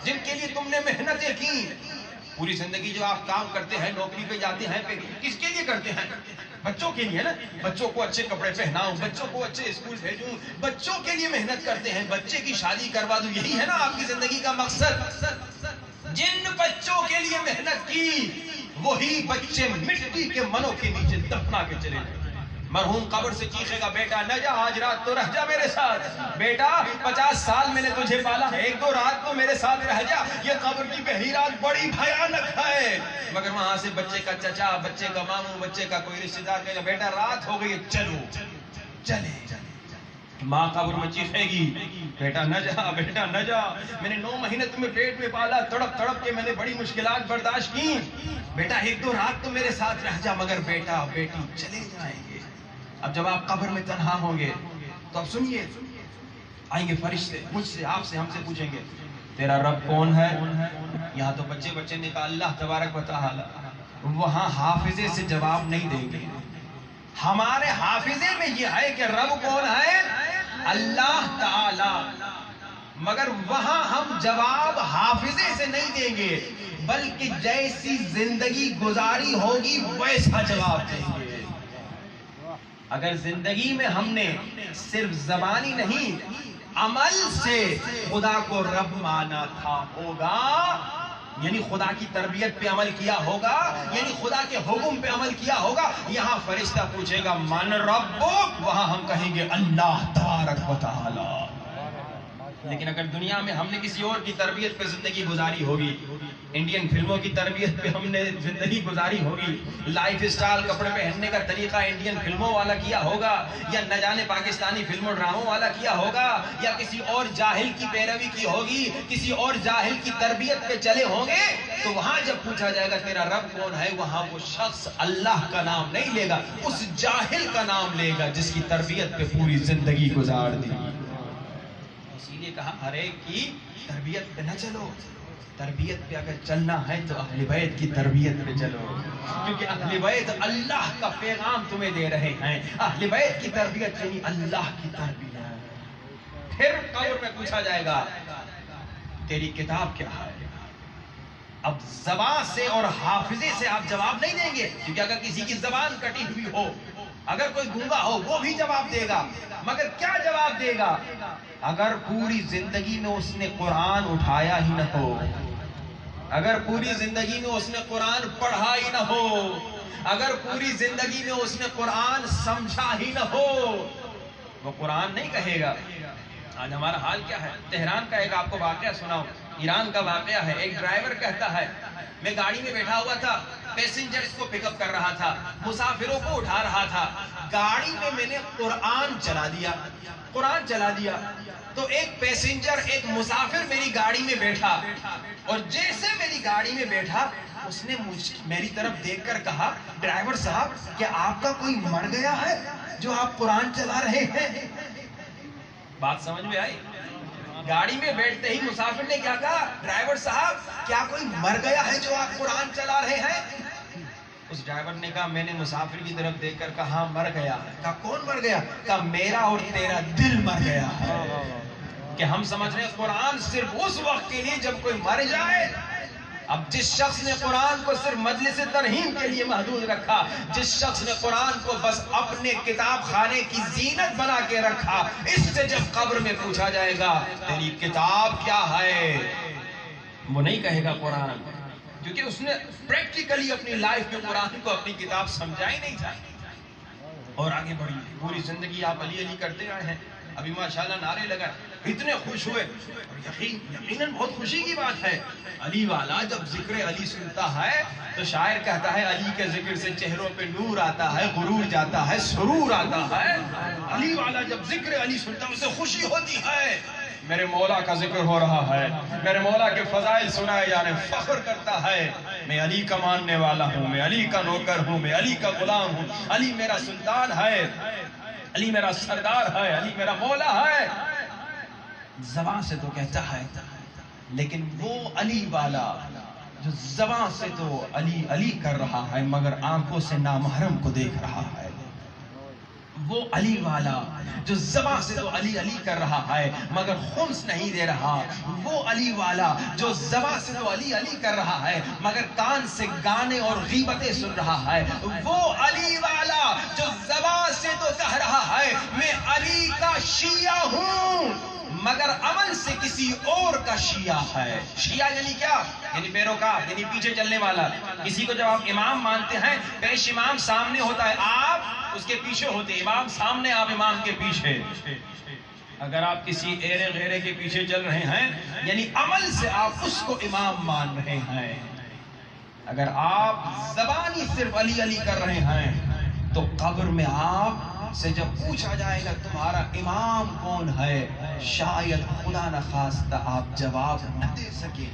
جن کے لیے تم نے محنتیں کی، پوری زندگی جو آپ کام کرتے ہیں، نوکری پہ جاتے ہیں، پھر کس کے لیے کرتے ہیں؟ بچوں کے لیے نا، بچوں کو اچھے کپڑے پہناؤں، بچوں کو اچھے اسکول بھیجوں، بچوں کے لیے محنت کرتے ہیں، بچے کی شادی کروا دوں، یہی ہے نا آپ کی زندگی کا مقصد؟ جن بچوں کے لیے محنت کی وہی بچے مٹی کے منوں کے نیچے دفنا کے چلے گئے۔ مرحوم قبر سے چیخے گا، بیٹا نہ جا، آج رات تو رہ جا میرے ساتھ، بیٹا 50 سال میں نے تجھے پالا، ایک دو رات تو میرے ساتھ رہ جا، یہ قبر کی پہلی رات بڑی بھیانک ہے۔ مگر وہاں سے بچے کا چچا، بچے کا ماموں، بچے کا کوئی رشتہ دار کہے گا، بیٹا رات ہو گئی، چلو چلے۔ ماں قبر میں چیخے گی، بیٹا نہ جا، بیٹا نہ جا، میں نے 9 مہینے تمہیں پیٹ میں پالا، تڑپ تڑپ کے میں نے بڑی مشکلات برداشت کی، بیٹا ایک دو رات تو میرے ساتھ رہ جا، مگر بیٹا بیٹی چلے جائیں گے۔ اب جب آپ قبر میں تنہا ہوں گے تو اب سنیے، آئیں گے فرشتے، مجھ سے، آپ سے، ہم سے پوچھیں گے، تیرا رب کون ہے؟ یہاں تو بچے نے کہا اللہ تبارک و تعالی، وہاں حافظے سے جواب نہیں دیں گے۔ ہمارے حافظے میں یہ ہے کہ رب کون ہے؟ اللہ تعالی، مگر وہاں ہم جواب حافظے سے نہیں دیں گے، بلکہ جیسی زندگی گزاری ہوگی ویسا جواب دیں گے۔ اگر زندگی میں ہم نے صرف زبانی نہیں، عمل سے خدا کو رب مانا تھا ہوگا، یعنی خدا کی تربیت پہ عمل کیا ہوگا، یعنی خدا کے حکم پہ عمل کیا ہوگا، یہاں فرشتہ پوچھے گا من ربک، وہاں ہم کہیں گے اللہ تبارک و تعالی۔ لیکن اگر دنیا میں ہم نے کسی اور کی تربیت پہ زندگی گزاری ہوگی، انڈین فلموں کی تربیت پہ ہم نے زندگی گزاری ہوگی، لائف اسٹائل کپڑے پہننے کا طریقہ انڈین فلموں والا کیا ہوگا، یا نہ جانے پاکستانی فلموں ڈراموں والا کیا ہوگا، یا کسی اور جاہل کی پیروی کی ہوگی، کسی اور جاہل کی تربیت پہ چلے ہوں گے، تو وہاں جب پوچھا جائے گا تیرا رب کون ہے، وہاں وہ شخص اللہ کا نام نہیں لے گا، اس جاہل کا نام لے گا جس کی تربیت پہ پوری زندگی گزار دی۔ اسی لیے کہا ہر ایک کی تربیت پہ نہ چلو، تربیت پہ اگر چلنا ہے تو اہل بیت کی تربیت پہ چلو، کیونکہ اہل بیت اللہ کا پیغام تمہیں دے رہے ہیں، اہل بیت کی تربیت یعنی اللہ کی تربیت۔ پھر قبر میں پوچھا جائے گا تیری کتاب کیا ہے؟ اب زبان سے اور حافظے سے آپ جواب نہیں دیں گے، کیونکہ اگر کسی کی زبان کٹی ہوئی ہو، اگر کوئی گونگا ہو وہ بھی جواب دے گا، مگر کیا جواب دے گا؟ اگر پوری زندگی میں اس نے قرآن اٹھایا ہی نہ ہو، اگر پوری زندگی میں اس نے قرآن پڑھا ہی نہ ہو، اگر پوری زندگی میں اس نے قرآن سمجھا ہی نہ ہو، وہ قرآن نہیں کہے گا۔ آج ہمارا حال کیا ہے؟ تہران کا ایک آپ کو واقعہ سناؤں، ایران کا واقعہ ہے۔ ایک ڈرائیور کہتا ہے میں گاڑی میں بیٹھا ہوا تھا، پیسنجرز کو پک اپ کر رہا تھا، مسافروں کو اٹھا رہا تھا، گاڑی میں نے قرآن چلا دیا تو ایک پیسنجر، ایک مسافر میری گاڑی میں بیٹھا، اور جیسے میری گاڑی میں بیٹھا اس نے میری طرف دیکھ کر کہا ڈرائیور صاحب کیا آپ کا کوئی مر گیا ہے جو آپ قرآن چلا رہے ہیں؟ بات سمجھ میں آئی؟ گاڑی میں بیٹھتے ہی مسافر نے کیا کہا؟ ڈرائیور صاحب کیا کوئی مر گیا ہے جو آپ قرآن چلا رہے ہیں؟ اس ڈرائیور نے کہا، میں نے مسافر کی طرف دیکھ کر کہا مر گیا ہے۔ کہا کون مر گیا؟ کہا میرا اور تیرا دل مر گیا ہے۔ کہ ہم سمجھ رہے ہیں قرآن صرف اس وقت کے لیے جب کوئی مر جائے۔ اب جس شخص نے قرآن کو صرف مجلس ترہیم کے لیے محدود رکھا، جس شخص نے قرآن کو بس اپنے کتاب خانے کی زینت بنا کے رکھا، اس سے جب قبر میں پوچھا جائے گا تیری کتاب کیا ہے، وہ نہیں کہے گا قرآن، کیونکہ اس نے پریکٹیکلی اپنی لائف میں قرآن کو اپنی کتاب سمجھا ہی نہیں تھا۔ اور آگے بڑھی پوری زندگی آپ علی علی کرتے آئے ہیں، ابھی ماشاءاللہ نعرے لگائے، اتنے خوش ہوئے، یقیناً بہت خوشی کی بات ہے۔ علی والا جب ذکر علی سنتا ہے تو شاعر کہتا ہے علی کے ذکر سے چہروں پہ نور آتا ہے، غرور جاتا ہے، سرور آتا ہے۔ علی والا جب ذکر علی سنتا ہے اسے خوشی ہوتی ہے، میرے مولا کا ذکر ہو رہا ہے، میرے مولا کے فضائل سنائے جانے، فخر کرتا ہے میں علی کا ماننے والا ہوں، میں علی کا نوکر ہوں، میں علی کا غلام ہوں، علی میرا سلطان ہے، علی میرا سردار ہے، علی میرا مولا ہے۔ زبان سے تو کہتا ہے، لیکن وہ علی والا جو زبان سے تو علی علی کر رہا ہے مگر آنکھوں سے نامحرم کو دیکھ رہا ہے، وہ علی والا جو زبان سے تو علی علی کر رہا ہے مگر خمس نہیں دے رہا، وہ علی والا جو زبان سے تو علی علی کر رہا ہے مگر کان سے گانے اور غیبتیں سن رہا ہے، وہ علی والا جو زبان سے تو کہہ رہا ہے میں علی کا شیعہ ہوں مگر عمل سے کسی اور کا شیعہ ہے۔ شیعہ یعنی کیا؟ یعنی پیروکار، یعنی پیچھے چلنے والا۔ کسی کو جب آپ امام مانتے ہیں، پیش امام سامنے ہوتا ہے، آپ اس کے پیچھے ہوتے، امام سامنے، آپ امام کے پیچھے۔ اگر آپ کسی ایرے غیرے کے پیچھے چل رہے ہیں یعنی عمل سے آپ اس کو امام مان رہے ہیں۔ اگر آپ زبانی صرف علی علی کر رہے ہیں تو قبر میں آپ سے جب پوچھا جائے گا تمہارا امام کون ہے، شاید خدا نخواستہ آپ جواب نہ دے سکے۔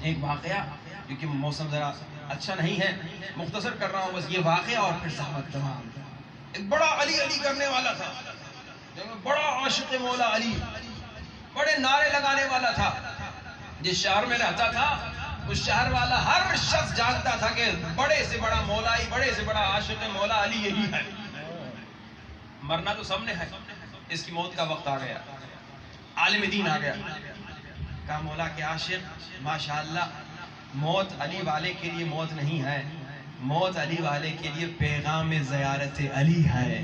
ایک واقعہ، کیونکہ موسم ذرا اچھا نہیں ہے، مختصر کر رہا ہوں بس یہ واقعہ اور پھر زحمت تمام۔ ایک بڑا علی علی کرنے والا تھا، بڑا عاشق مولا علی، بڑے نعرے لگانے والا تھا۔ جس شہر میں رہتا تھا اس شہر والا ہر شخص جانتا تھا کہ بڑے سے بڑا مولائی، بڑے سے بڑا عاشق مولا علی یہی ہے۔ مرنا تو سب نے ہے، اس کی موت کا وقت آ گیا، عالم دین آ گیا، کہا مولا کے عاشق ماشاءاللہ موت علی والے کے لیے موت نہیں ہے، موت علی والے کے لیے پیغام زیارت علی ہے۔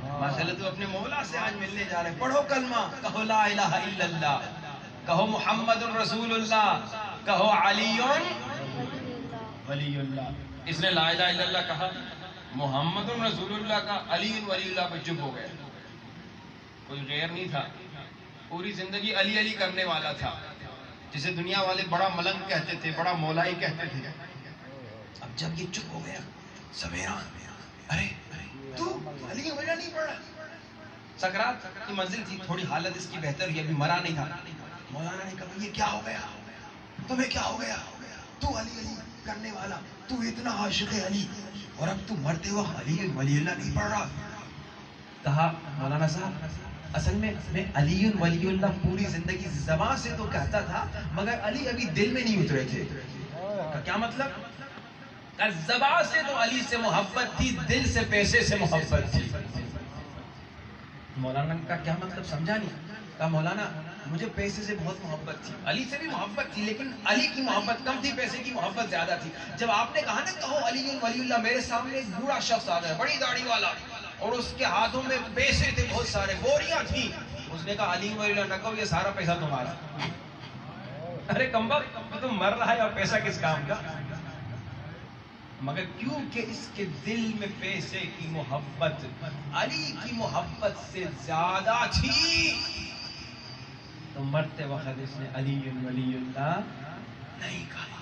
ماشاءاللہ تو اپنے مولا سے آج ملنے جا رہے ہیں، پڑھو کلمہ، کہو لا الہ الا اللہ، کہو محمد رسول اللہ، کہو علی ولی اللہ۔ اس نے لا الہ الا اللہ کہا، محمد رسول اللہ کا، علی ولی اللہ پہ چپ ہو گیا۔ کوئی غیر نہیں تھا، پوری زندگی علی علی کرنے والا تھا، جسے دنیا والے بڑا ملنگ کہتے تھے، بڑا مولائی کہتے تھے۔ اب جب یہ چپ ہو گیا سویرا، ارے تو علی ولی نہیں پڑھ رہا، سکرات کی منزل تھی، تھوڑی حالت اس کی بہتر ہوئی، ابھی مرا نہیں تھا۔ مولانا نے کہا یہ کیا ہو گیا، تمہیں کیا ہو گیا، تو علی علی کرنے والا، تو اتنا عاشق علی اور اب تو مرتے وقت علی ولی اللہ نہیں پڑھ رہا۔ کہا مولانا صاحب اصل میں علی ولی اللہ پوری زندگی زبان سے تو کہتا تھا مگر علی ابھی دل میں نہیں اترے تھے۔ کیا مطلب؟ زبان سے تو علی سے محبت تھی، دل سے پیسے سے محبت تھی۔ مولانا کا کیا مطلب سمجھا نہیں؟ کہا مولانا مجھے پیسے سے بہت محبت تھی، علی سے بھی محبت تھی لیکن علی کی محبت کم تھی، پیسے کی محبت زیادہ تھی۔ جب آپ نے کہا نا کہو علی ولی اللہ، میرے سامنے ایک بوڑھا شخص آ گیا، بڑی داڑھی والا، اور اس کے ہاتھوں میں پیسے تھے بہت سارے، بوریاں تھیں۔ اس نے کہا علی ولی اللہ نہ کہو، یہ سارا پیسہ تمہارا۔ ارے کمبخت، تم مر رہا ہے اور پیسہ کس کام کا؟ مگر کیونکہ اس کے دل میں پیسے کی محبت علی کی محبت سے زیادہ تھی تو مرتے وقت اس نے علی ولی اللہ نہیں کہا۔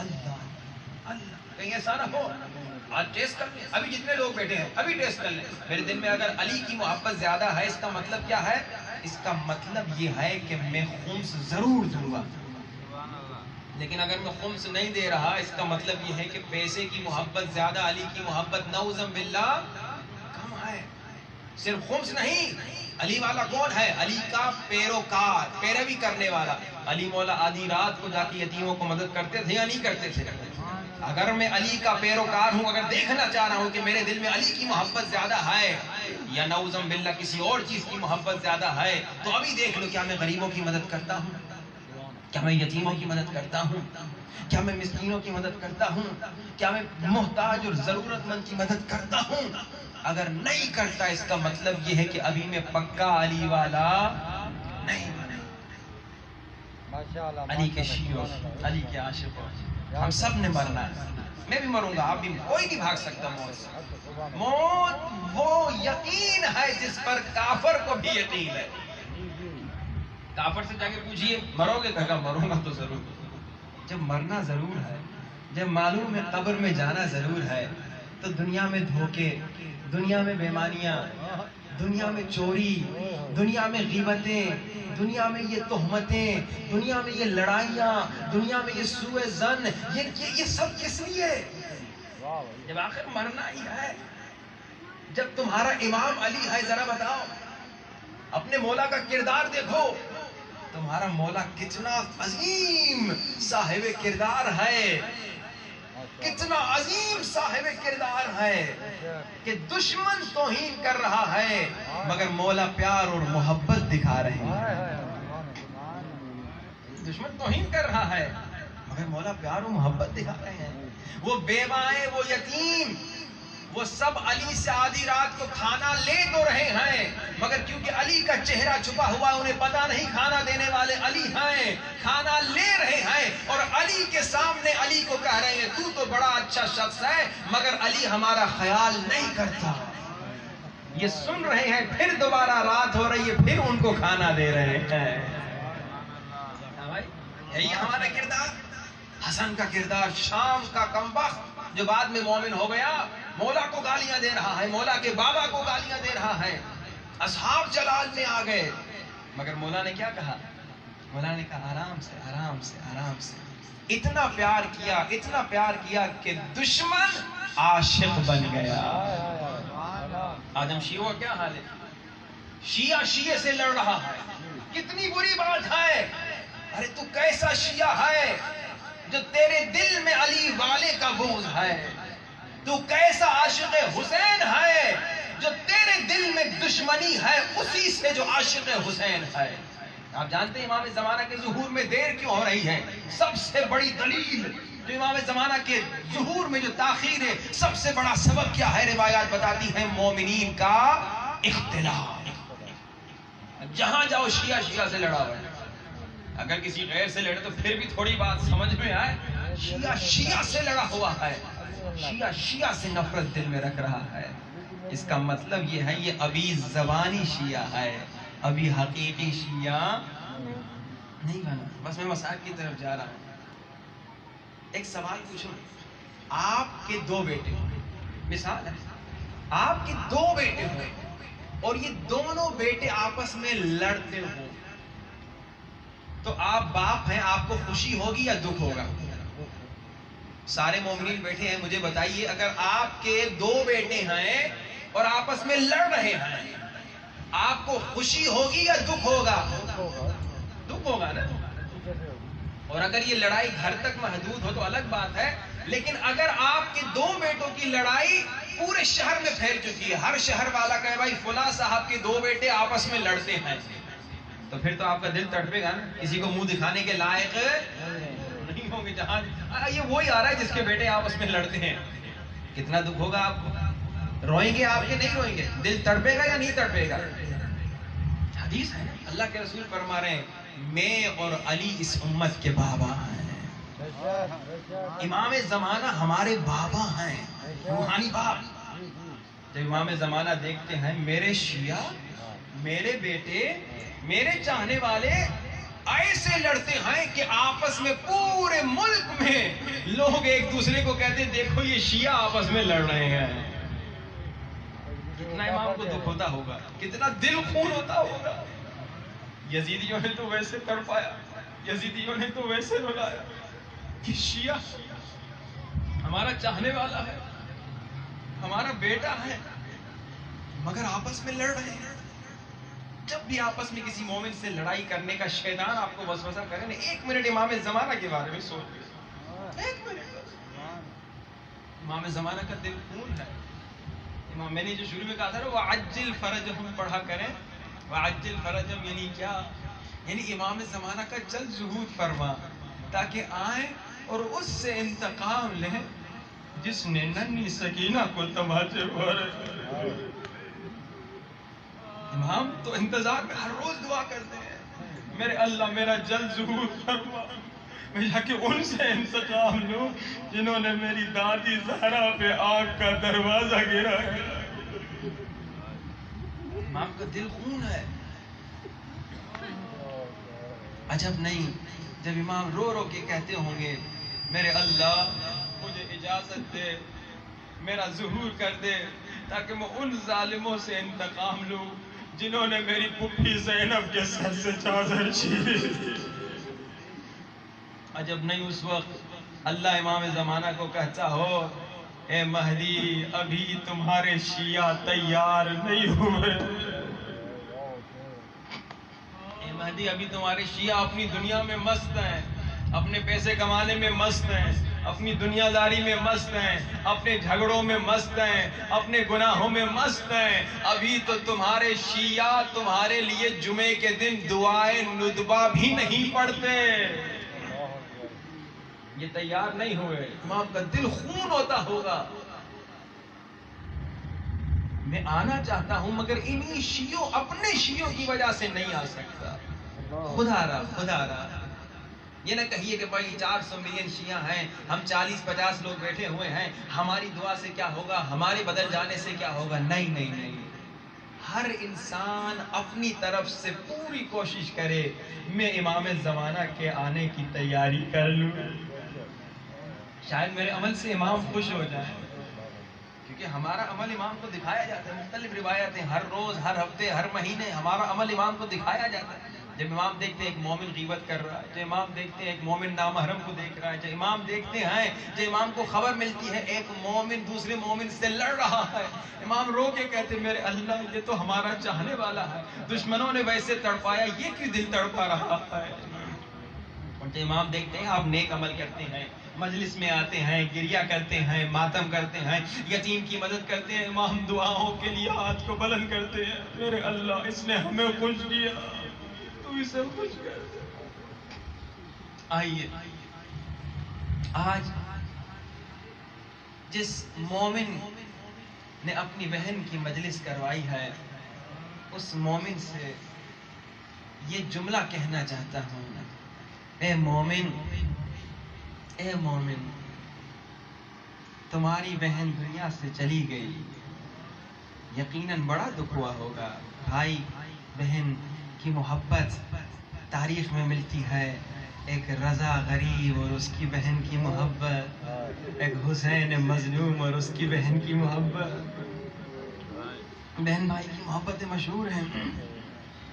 اللہ اللہ، کہیں ایسا نہ ہو آج ٹیسٹ کر لیں، ابھی جتنے لوگ بیٹھے ہیں ابھی ٹیسٹ کر لیں، میرے دل میں اگر علی کی محبت زیادہ ہے، اس کا مطلب کیا ہے؟ اس کا مطلب یہ ہے کہ میں خمس ضرور دوں گا، لیکن اگر میں خمس نہیں دے رہا اس کا مطلب یہ ہے کہ پیسے کی محبت زیادہ، علی کی محبت نعوذ باللہ کم ہے۔ صرف خمس نہیں، علی والا کون ہے؟ علی کا پیروکار، پیروی کرنے والا۔ علی مولا آدھی رات کو جا کے یتیموں کو مدد کرتے تھے یا نہیں کرتے تھے؟ اگر میں علی کا پیروکار ہوں، اگر دیکھنا چاہ رہا ہوں کہ میرے دل میں علی کی محبت زیادہ ہے یا نعوذ باللہ کسی اور چیز کی محبت زیادہ ہے تو ابھی دیکھ لو، کیا میں غریبوں کی مدد کرتا ہوں؟ کیا میں یتیموں کی مدد کرتا ہوں؟ کیا میں مسکینوں کی مدد کرتا ہوں؟ کیا میں محتاج اور ضرورت مند کی مدد کرتا ہوں؟ اگر نہیں کرتا اس کا مطلب یہ ہے کہ ابھی میں پکا علی والا نہیں بنا۔ علی کے شیعوں، علی کے عاشقوں، ہم سب نے مرنا ہے، میں بھی مروں گا، آپ بھی، کوئی نہیں بھاگ سکتا موت سے۔ موت وہ یقین ہے جس پر کافر کو بھی یقین ہے۔ کافر سے جا کے پوچھئے مرو گے؟ کہا مروں گا تو ضرور۔ جب مرنا ضرور ہے، جب معلوم ہے قبر میں جانا ضرور ہے، تو دنیا میں دھوکے، دنیا میں بیمانیاں، دنیا میں چوری، دنیا میں غیبتیں، دنیا میں یہ تہمتیں، دنیا میں یہ لڑائیاں، دنیا میں یہ سوء ظن، یہ سب کس لیے؟ جب آخر مرنا ہی ہے، جب تمہارا امام علی ہے، ذرا بتاؤ اپنے مولا کا کردار دیکھو، تمہارا مولا کتنا عظیم صاحب کردار ہے۔ کتنا عظیم صاحب کردار ہے کہ دشمن توہین کر رہا ہے مگر مولا پیار اور محبت دکھا رہے ہیں. دشمن توہین کر رہا ہے مگر مولا پیار اور محبت دکھا رہے ہیں. وہ بیوائیں، وہ یتیم، وہ سب علی سے آدھی رات کو کھانا لے تو رہے ہیں مگر کیونکہ علی کا چہرہ چھپا ہوا انہیں پتا نہیں کھانا دینے والے علی ہیں، کھانا لے رہے ہیں اور علی کے سامنے علی کو کہہ رہے ہیں تو بڑا اچھا شخص ہے مگر علی ہمارا خیال نہیں کرتا. یہ سن رہے ہیں، پھر دوبارہ رات ہو رہی ہے، پھر ان کو کھانا دے رہے ہیں. یہی ہمارا کردار. حسن کا کردار، شام کا کمبخت جو بعد میں مومن ہو گیا، مولا کو گالیاں دے رہا ہے، مولا کے بابا کو گالیاں دے رہا ہے. اصحاب جلال میں آ گئے مگر مولا نے کیا کہا؟ مولا نے کہا آرام سے آرام سے آرام سے. اتنا پیار کیا کہ دشمن عاشق بن گیا. آج ہم شیعوں کا کیا حال ہے؟ شیعہ شیعہ سے لڑ رہا ہے. کتنی بری بات ہے. ارے تو کیسا شیعہ ہے جو تیرے دل میں علی والے کا بغض ہے؟ تو کیسا عاشق حسین ہے جو تیرے دل میں دشمنی ہے اسی سے جو عاشق حسین ہے؟ آپ جانتے ہیں امام زمانہ کے ظہور میں دیر کیوں ہو رہی ہے؟ سب سے بڑی دلیل جو امام زمانہ کے ظہور میں جو تاخیر ہے، سب سے بڑا سبب کیا ہے؟ روایات بتاتی ہیں مومنین کا اختلاف. جہاں جاؤ شیعہ شیعہ سے لڑا ہوا ہے. اگر کسی غیر سے لڑے تو پھر بھی تھوڑی بات سمجھ میں آئے. شیعہ شیعہ سے لڑا ہوا ہے، شیعہ شیعہ سے نفرت دل میں رکھ رہا ہے. اس کا مطلب یہ ہے یہ ابھی زبانی شیعہ ہے، ابھی حقیقی شیعہ نہیں بنا. بس میں مسائل کی طرف جا رہا ہوں. ایک سوال پوچھوں. آپ کے 2 بیٹے ہوں، مثال ہے آپ کے 2 بیٹے ہوں اور یہ دونوں بیٹے آپس میں لڑتے ہوں تو آپ باپ ہیں، آپ کو خوشی ہوگی یا دکھ ہوگا؟ سارے مومنین بیٹھے ہیں، مجھے بتائیے اگر آپ کے 2 بیٹے ہیں اور آپس میں لڑ رہے ہیں آپ کو خوشی ہوگی یا دکھ ہوگا؟ دکھ ہوگا نا. اور اگر یہ لڑائی گھر تک محدود ہو تو الگ بات ہے، لیکن اگر آپ کے 2 بیٹوں کی لڑائی پورے شہر میں پھیل چکی ہے، ہر شہر والا کہے بھائی فلاں صاحب کے 2 بیٹے آپس میں لڑتے ہیں، تو پھر تو آپ کا دل تڑپے گا نا. کسی کو منہ دکھانے کے لائق نہیں ہوں گے. جہاں یہ وہی آ رہا ہے جس کے بیٹے آپس میں لڑتے ہیں. کتنا دکھ ہوگا آپ کو؟ روئیں گے آپ کے نہیں روئیں گے؟ دل تڑپے گا یا نہیں تڑپے گا؟ حدیث ہے، اللہ کے رسول فرما رہے ہیں میں اور علی اس امت کے بابا ہیں. امام زمانہ ہمارے بابا ہیں، روحانی باپ. جب امام زمانہ دیکھتے ہیں میرے شیعہ، میرے بیٹے، میرے چاہنے والے ایسے لڑتے ہیں کہ آپس میں پورے ملک میں لوگ ایک دوسرے کو کہتے ہیں دیکھو یہ شیعہ آپس میں لڑ رہے ہیں. کتنا امام کو دکھ ہوتا ہوگا، کتنا دل خون ہوتا ہوگا. یزیدیوں نے تو ویسے تڑپایا، یزیدیوں نے تو ویسے رلایا کہ شیعہ ہمارا چاہنے والا ہے، ہمارا بیٹا ہے مگر آپس میں لڑ رہے ہیں. جب بھی آپس میں کسی مومن سے لڑائی کرنے کا شیطان آپ کو وسوسہ کرے نا، 1 منٹ امام زمانہ کے بارے میں سوچ لیں. 1 منٹ. امام زمانہ کا دل خون ہے. امام میں نے جو شروع میں کہا تھا نا وَعَجِّلْ فَرَجَهُمْ پڑھا کریں. وَعَجِّلْ فَرَجَهُمْ یعنی کیا؟ یعنی امام زمانہ کا جلد ظہور فرما تاکہ آئیں اور اس سے انتقام لیں جس نے ننھی سکینہ کو تماچے مارے. امام تو انتظار میں ہر روز دعا کرتے ہیں میرے اللہ میرا جلد ظہور فرما، میں جا کے ان سے انتقام لوں جنہوں نے میری دادی زہرا پہ آگ کا دروازہ گرا. امام کا دل خون ہے. عجب نہیں جب امام رو رو کے کہتے ہوں گے میرے اللہ مجھے اجازت دے، میرا ظہور کر دے تاکہ میں ان ظالموں سے انتقام لوں جنہوں نے میری پھپھی زینب کے سر سے چادر چھینی. عجب نہیں اس وقت اللہ امام زمانہ کو کہتا ہو اے مہدی ابھی تمہارے شیعہ تیار نہیں ہوئے. اے مہدی ابھی تمہارے شیعہ اپنی دنیا میں مست ہیں، اپنے پیسے کمانے میں مست ہیں، اپنی دنیا داری میں مست ہیں، اپنے جھگڑوں میں مست ہیں، اپنے گناہوں میں مست ہیں. ابھی تو تمہارے شیعہ تمہارے لیے جمعے کے دن دعائے ندبہ بھی نہیں پڑھتے. یہ تیار نہیں ہوئے. امام کا دل خون ہوتا ہوگا. میں آنا چاہتا ہوں مگر انہی شیعوں اپنے شیعوں کی وجہ سے نہیں آ سکتا. خدا رہا یہ نہ کہیے کہ بھائی 400 ملین شیعہ ہیں، ہم 40-50 لوگ بیٹھے ہوئے ہیں، ہماری دعا سے کیا ہوگا، ہمارے بدل جانے سے کیا ہوگا. نہیں. ہر انسان اپنی طرف سے پوری کوشش کرے میں امام زمانہ کے آنے کی تیاری کر لوں. شاید میرے عمل سے امام خوش ہو جائے، کیونکہ ہمارا عمل امام کو دکھایا جاتا ہے. مختلف روایتیں ہر روز، ہر ہفتے، ہر مہینے ہمارا عمل امام کو دکھایا جاتا ہے. جب امام دیکھتے ہیں ایک مومن غیبت کر رہا ہے، جب امام دیکھتے ہیں ایک مومن نامحرم کو دیکھ رہا ہے، جب امام دیکھتے ہیں جب امام کو خبر ملتی ہے ایک مومن دوسرے مومن سے لڑ رہا ہے، امام رو کے کہتے میرے اللہ یہ تو ہمارا چاہنے والا ہے، دشمنوں نے ویسے تڑپایا یہ کیوں دل تڑپا رہا ہے. جب امام دیکھتے ہیں آپ نیک عمل کرتے ہیں، مجلس میں آتے ہیں، گریہ کرتے ہیں، ماتم کرتے ہیں، یتیم کی مدد کرتے ہیں، امام دعاؤں کے لیے ہاتھ کو بلند کرتے ہیں، میرے اللہ اس نے ہمیں خوش کیا، تو اسے خوش کر دے. آئیے آج جس مومن نے اپنی بہن کی مجلس کروائی ہے اس مومن سے یہ جملہ کہنا چاہتا ہوں، اے مومن تمہاری بہن دنیا سے چلی گئی. یقیناً بڑا دکھ ہوا ہوگا. بھائی بہن کی محبت تاریخ میں ملتی ہے، ایک رضا غریب اور اس کی بہن کی محبت، ایک حسین مظلوم اور اس کی بہن کی محبت. بہن بھائی کی محبتیں مشہور ہیں.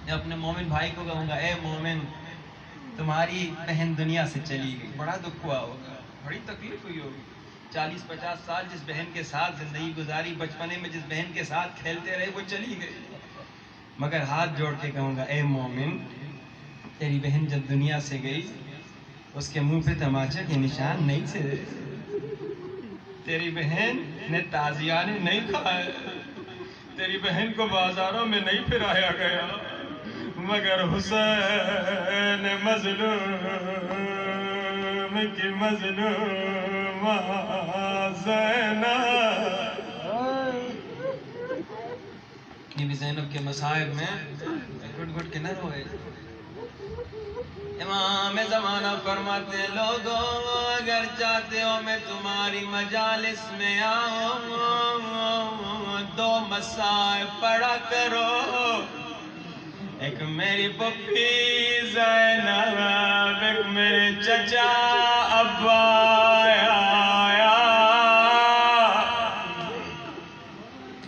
میں اپنے مومن بھائی کو کہوں گا اے مومن تمہاری بہن دنیا سے چلی گئی. بڑا دکھ ہوا ہوگا، بڑی تکلیف ہوئی ہوگی. 40-50 سال جس بہن کے ساتھ زندگی گزاری، بچپنے میں جس بہن کے ساتھ کھیلتے رہے وہ چلی گئی. مگر ہاتھ جوڑ کے کہوں گا اے مومن تیری بہن جب دنیا سے گئی اس کے منہ پہ تماچا کے نشان نہیں تھے، تیری بہن نے تازیانے نہیں کھائے، تیری بہن کو بازاروں میں نہیں پھرایا گیا، مگر حسین مظلوم کی مظلوم زینب. یہ بھی زینب کے مصائب میں گھٹ گھٹ کے نہ روئے. امام زمانہ فرماتے ہیں لوگوں اگر چاہتے ہو میں تمہاری مجالس میں آؤں 2 مصائب پڑھا کرو، ایک میری پپی زینب، ایک میرے چچا ابا.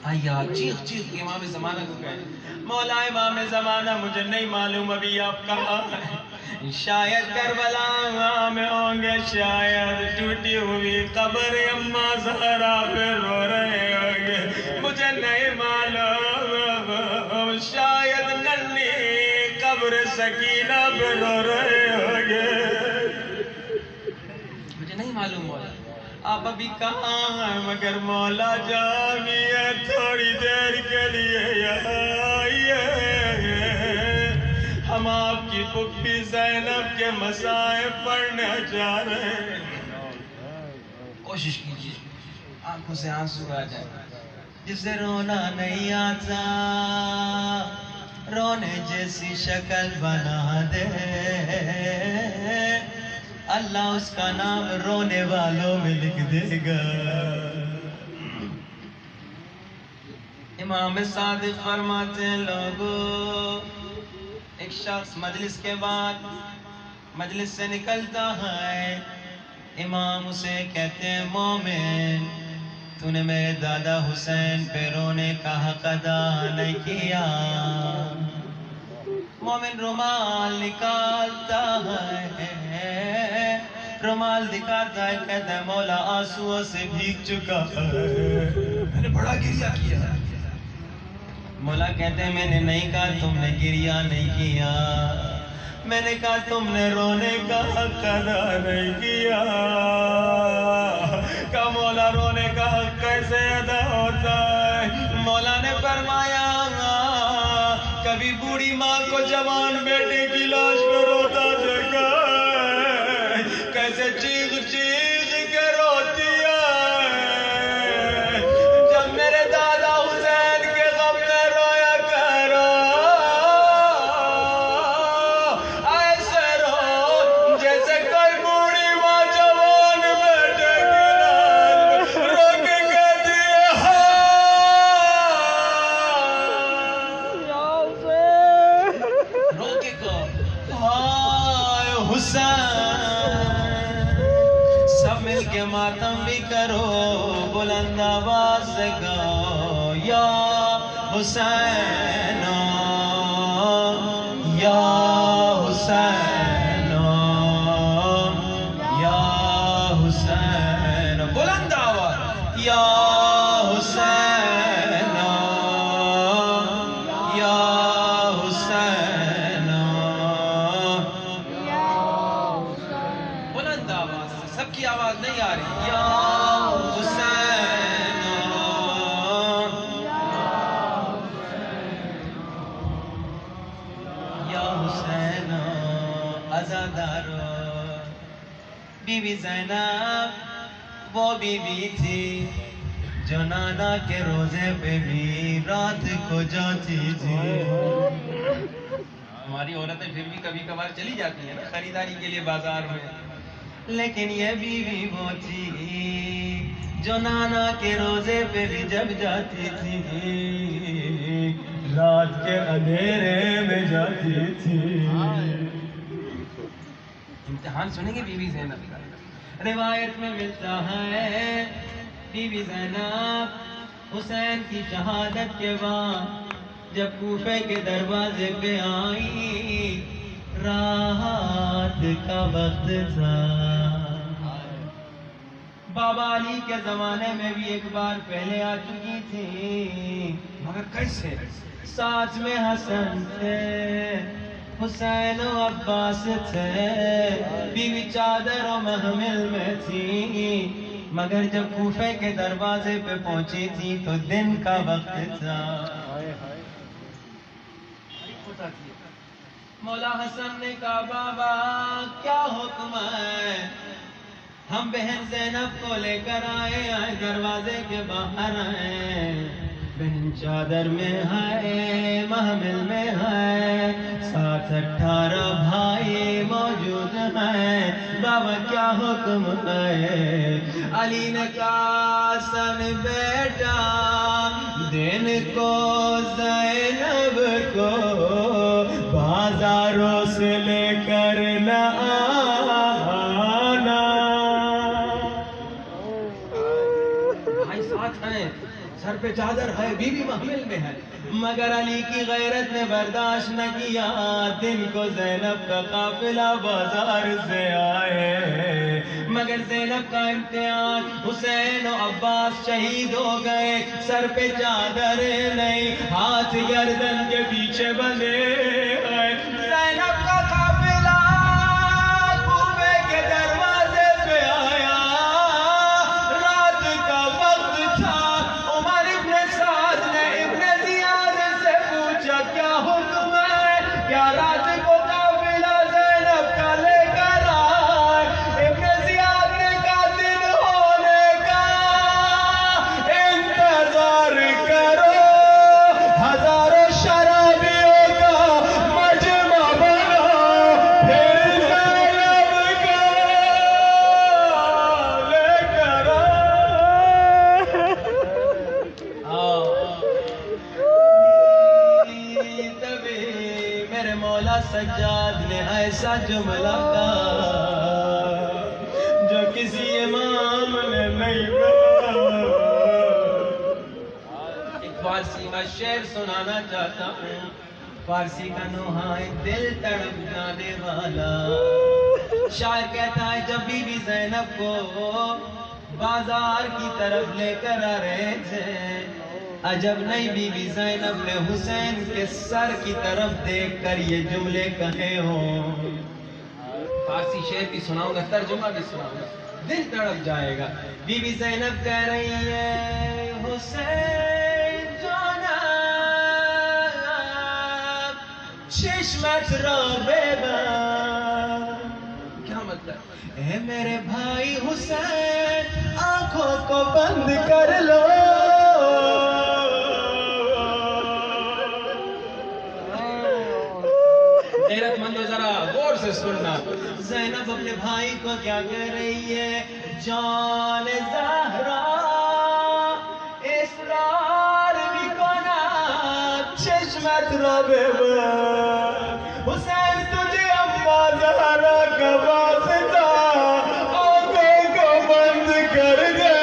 آئیے چیخ چیخ کے امام زمانہ کو کہیں مولا امام زمانہ مجھے نہیں معلوم ابھی آپ کہاں ہیں، شاید کربلا میں ہوں گے، شاید ٹوٹی ہوئی قبر اماں زہرا پہ رو رہے ہوں گے، مجھے نہیں معلوم، شاید ننھی قبر سکینہ پہ رو رہے ہوں گے، مجھے نہیں معلوم مولا آپ ابھی کہاں ہیں. مگر مولا جانیے تھوڑی دیر کے لیے آئیے، ہم آپ کی پھپھی زینب کے مصائب پڑھنے جا رہے ہیں. کوشش کیجیے آنکھوں سے آنسو آ جائے. جسے رونا نہیں آتا رونے جیسی شکل بنا دے، اللہ اس کا نام رونے والوں میں لکھ دے گا. امام صادق فرماتے ہیں لوگوں ایک شخص مجلس کے بعد مجلس سے نکلتا ہے، امام اسے کہتے ہیں مومن تو نے میرے دادا حسین پہ رونے کا حق ادا نہیں کیا. مومن رومال نکالتا ہے، رومال دکھاتا ہے، کہتا ہے مولا آنسوؤں سے بھیگ چکا ہے، میں نے بڑا گریہ کیا. مولا کہتے ہیں میں نے نہیں کہا تم نے گریہ نہیں کیا، میں نے کہا تم نے رونے کا حق ادا نہیں کیا. کہ مولا رونے کا حق کیسے ادا ہوتا ہے؟ مولا نے فرمایا کبھی بوڑھی ماں کو جوان بیٹے کی لاش پہ روتا دیکھا ہے؟ کیسے چیخ چیخ کے روتی ہے. جب میرے دادا حسین کے غم میں رویا کرو ایسے رو جیسے کوئی بوڑھی ماں جوان بیٹے کی لاش پہ رو کے کہتی ہے رو کے ہائے حسین. سب مل کے ماتم بھی کرو بلند آواز سے گاؤ یا حسین یا حسین یا حسین. بلند آواز یا حسین یا حسین. بلند آواز سے، سب کی آواز نہیں آ رہی. یا حسین یا حسین. عزادارو بی بی زینب وہ بیوی تھی جو نانا کے روزے پہ بھی رات کو جاتی تھی. ہماری عورتیں پھر بھی کبھی کبھار چلی جاتی ہیں نا خریداری کے لیے بازار میں، لیکن یہ بیوی وہ تھی جو نانا کے روزے پہ بھی جب جاتی تھی رات کے اندھیرے میں جاتی تھی. امتحان سنیں گے بیوی زینب کا. روایت میں ملتا ہے بی بی زینب حسین کی شہادت کے بعد جب کوفے کے دروازے پہ آئی رات کا وقت تھا. بابا علی کے زمانے میں بھی ایک بار پہلے آ چکی تھی مگر کیسے؟ ساتھ میں حسن تھے حسین و عباس تھے. بیوی چادر و محمل میں تھی مگر جب کوفے کے دروازے پہ پہنچی تھی تو دن کا وقت تھا. مولا حسن نے کہا بابا کیا حکم ہے؟ ہم بہن زینب کو لے کر آئے دروازے کے باہر آئے. بہن چادر میں ہے محمل میں ہے 18 بھائی موجود ہیں. بابا کیا حکم ہے؟ علی نے کہا سن بیٹا دن کو زینب کو بازاروں سے لے کر نہ آنا. بھائی ساتھ ہیں سر پہ چادر ہے بیوی محمل میں ہے مگر علی کی غیرت نے برداشت نہ کیا. دن کو زینب کا قافلہ بازار سے آئے مگر زینب کا امتحان حسین و عباس شہید ہو گئے. سر پہ چادر نہیں ہاتھ گردن کے پیچھے بندھے ہیں. زینب کا قافلہ کوفے کے دروازے پہ آیا. رات کا وقت تھا. عمر ابن سعد نے ابن زیاد سے پوچھا کیا حکم ہے؟ کیا رات کو قافلہ زینب کا لے کر آئے؟ ابن زیاد نے کہا دن ہونے کا انتظار کرو ہزاروں شرابیوں کا مجمع بنا پھر زینب کو لے کر تبھی میرے مولا سجاد نے ایسا جملہ کہا جو کسی امام نے نہیں کہا. ایک فارسی کا شعر سنانا چاہتا ہوں. فارسی کا نہایت دل تڑپ جانے والا شاعر کہتا ہے جب بی بی زینب کو بازار کی طرف لے کر آ رہے تھے عجب نہیں بیوی زینب نے حسین کے سر کی طرف دیکھ کر یہ جملے کہے ہوں. فارسی شعر بھی سناؤں گا, ترجمہ بھی سناؤں گا, دل تڑپ جائے گا. بیوی زینب کہہ رہی ہے حسین جانا چشمت را ببند. کیا مطلب؟ اے میرے بھائی حسین آنکھوں کو بند کر لو. غیرت مندو ذرا غور سے سننا. زینب اپنے بھائی کو کیا کہہ رہی ہے؟ جان زہرا اسرار بھی کنا چشمت رو ببند. حسین تجھے اما زہرا کا واسطہ آنکھوں کو بند کر دے.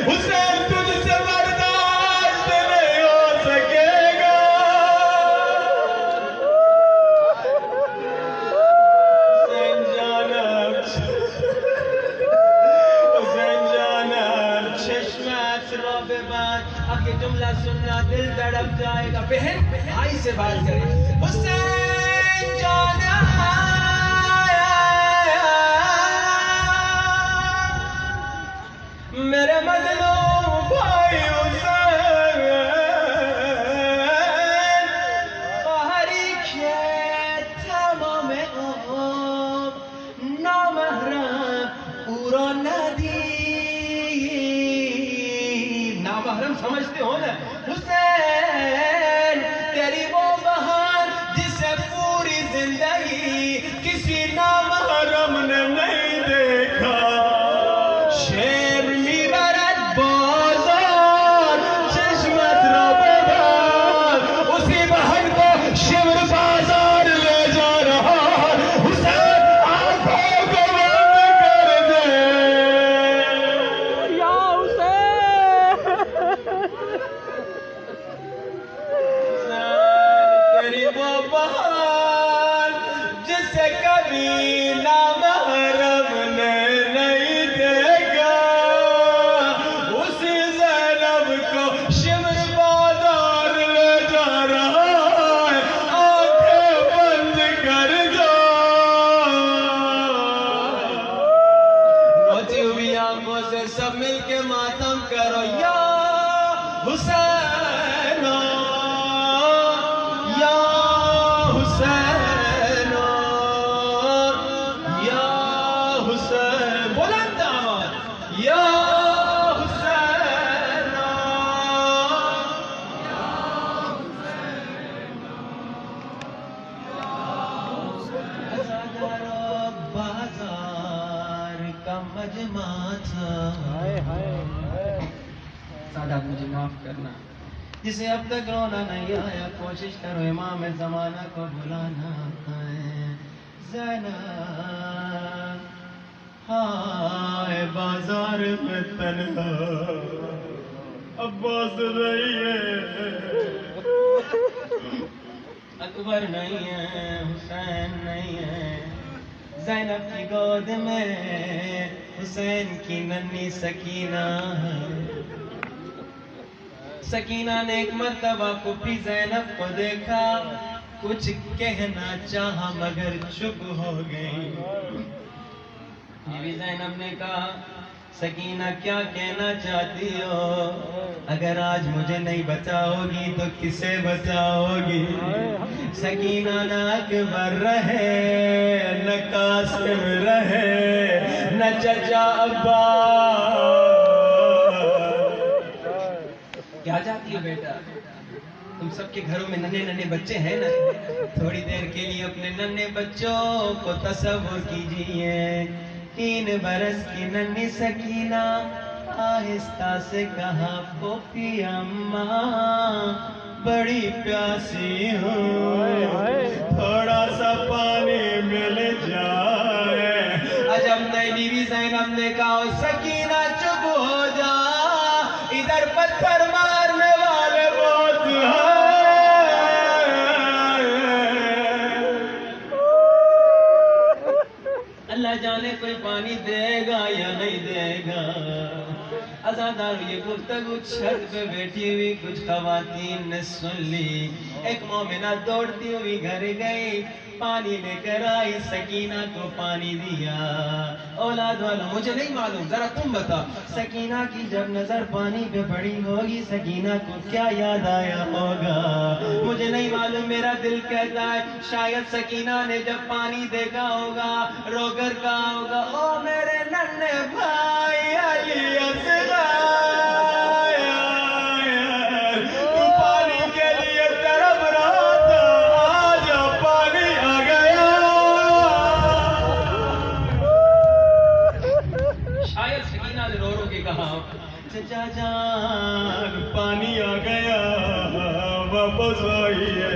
حسین تجھ سے برداشت نہیں ہو سکے گا. اب یہ جملہ سننا دل دڑپ جائے گا. بہن بھائی سے بات کرے. حسین جانا میرے مظلوم بھائی حسین باہری کھیت تمام نامحرم پورا ندی. نامحرم سمجھتے ہو نا؟ حسین تیری وہ بہن جسے پوری زندگی کسی نامحرم نے نہیں دیکھا. شیرنی برد بازار چشمت را ببند. اسی بہن کو شمر بازار لے جا رہا. حسین آنکھوں کو بند کر دے. یا تیری وہ بہن جسے کبھی نامحرم نے نہیں دیکھا. اسی زینب کو شمر بازار لے جا رہا ہے. آنکھیں بند کر دو. روتی ہوئی آنکھوں سے سب مل کے ماتم کرو. یا حسین یا حسین یا حسین. بلند آواز. یا حسین بازار کا مجمع تھا. سادات مجھے معاف کرنا. جسے اب تک رونا نہیں آیا کوشش کرو امام زمانہ کو بلانا ہے. زینب ہائے بازار میں تنہا عباس رہی ہے. اکبر نہیں ہے, حسین نہیں ہے. زینب کی گود میں حسین کی ننھی سکینہ ہے. سکینہ نے ایک مرتبہ پھوپھی زینب کو دیکھا, کچھ کہنا چاہا مگر چپ ہو گئی. بیوی زینب نے کہا سکینہ کیا کہنا چاہتی ہو؟ اگر آج مجھے نہیں بچاؤ گی تو کسے بچاؤ گی؟ سکینہ نہ اکبر رہے نہ قاسم رہے نہ چچا عباس. کیا چاہتی ہو بیٹا؟ تم سب کے گھروں میں ننھے ننھے بچے ہیں نا. تھوڑی دیر کے لیے اپنے ننھے بچوں کو تصور کیجئے. 3 برس کی ننھی سکینہ آہستہ سے کہا پھوپھی اماں بڑی پیاسی ہوں, تھوڑا سا پانی مل جائے. عجب نہیں بیوی زینب نے کہا سکینہ چپ ہو جا, ادھر پتھر مارنے والے بہت ہیں. اللہ جانے کوئی پانی دے گا یا نہیں دے گا. آزادار یہ گفتگو چھت پہ بیٹھی ہوئی کچھ خواتین نے سن لی. ایک مومنہ دوڑتی ہوئی گھر گئی, پانی لے کر آئی, سکینہ کو پانی دیا. اولاد والوں مجھے نہیں معلوم, ذرا تم بتاؤ سکینہ کی جب نظر پانی پہ پڑی ہوگی سکینہ کو کیا یاد آیا ہوگا؟ مجھے نہیں معلوم, میرا دل کہتا ہے شاید سکینہ نے جب پانی دیکھا ہوگا رو کر کہا ہوگا او میرے ننھے بھائی علی اصغر, تو پانی کے لیے تڑپ رہا تھا, آج پانی آ گیا. شاید سکینہ نے رو رو کے کہا چچا جان پانی آ گیا, واپس آئیے.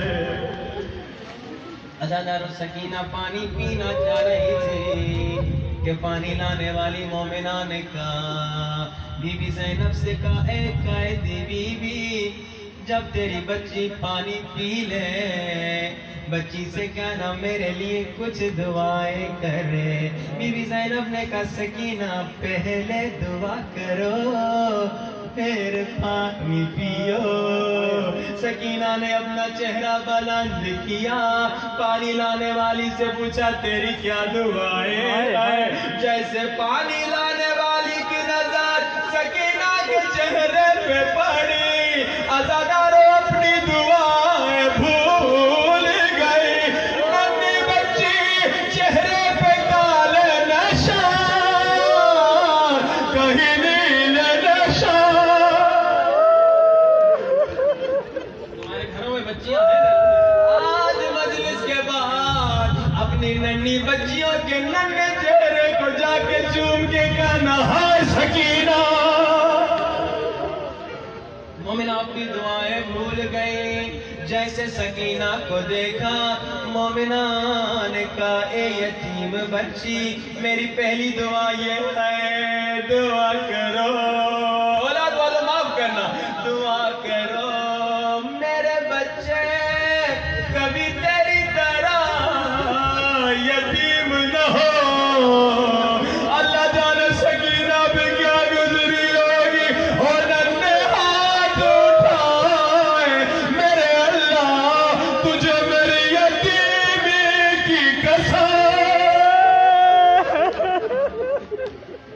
ازادار سکینہ پانی پینا چاہ رہی تھی کہ پانی لانے والی مومنہ نے کہا, بی بی زینب سے کہا اے قائدی بی بی, جب تیری بچی پانی پی لے بچی سے کہنا میرے لیے کچھ دعائیں کرے. بی بی زینب نے کہا سکینہ پہلے دعا کرو پھر پانی پیو. سکینہ نے اپنا چہرہ بلند کیا, پانی لانے والی سے پوچھا تیری کیا دعائیں ہیں؟ جیسے پانی لانے والی کی نظر سکینہ کے چہرے پہ پڑی, عزادارو اپنی دعائیں بھول گئی. ننھی بچی چہرے پہ کالے نشان, کہیں نیلے نشان. تمہارے گھروں میں بچیاں ہیں نا, آج مجلس کے بعد اپنی ننھی بچیوں کے ننھے چہرے کو جا کے چوم کے کہنا ہائے سکینہ. مومنہ اپنی دعائیں بھول گئی. جیسے سکینہ کو دیکھا مومنہ نے کہا اے یتیم بچی میری پہلی دعا یہ ہے دعا کرو, اولاد والوں معاف کرنا, دعا کرو میرے بچے کبھی تیری طرح یتیم نہ ہو. اللہ جانے سکینہ پہ کیا گزری ہوگی, اور ننھے ہاتھ اٹھائے میرے اللہ تجھے میری یتیمی کی قسم,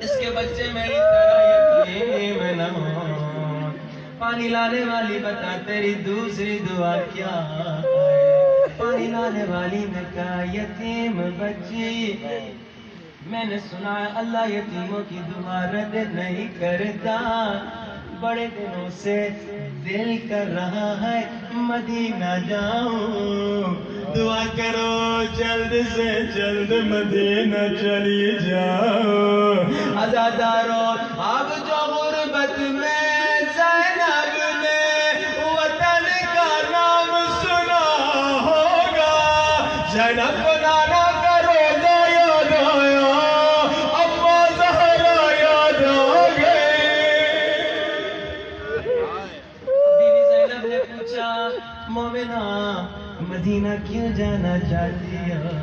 اس کے بچے میری طرح یتیم نہ ہو. پانی لانے والی بتا تیری دوسری دعا کیا ہے؟ پانی لانے والی نے کہا یتیم بچی میں نے سنا ہے اللہ یتیموں کی دعا رد نہیں کرتا. بڑے دنوں سے دل کر رہا ہے مدینہ جاؤں, دعا کرو جلد سے جلد مدینہ چلی جاؤ. عزادارو اب جو غربت میں زینب نے وطن کا نام سنا ہوگا, زینب کو نانا کا روزہ یاد آیا, اما زہرا یاد آ گئی. بی بی زینب نے پوچھا مومنہ مدینہ کیوں جانا چاہتی ہو,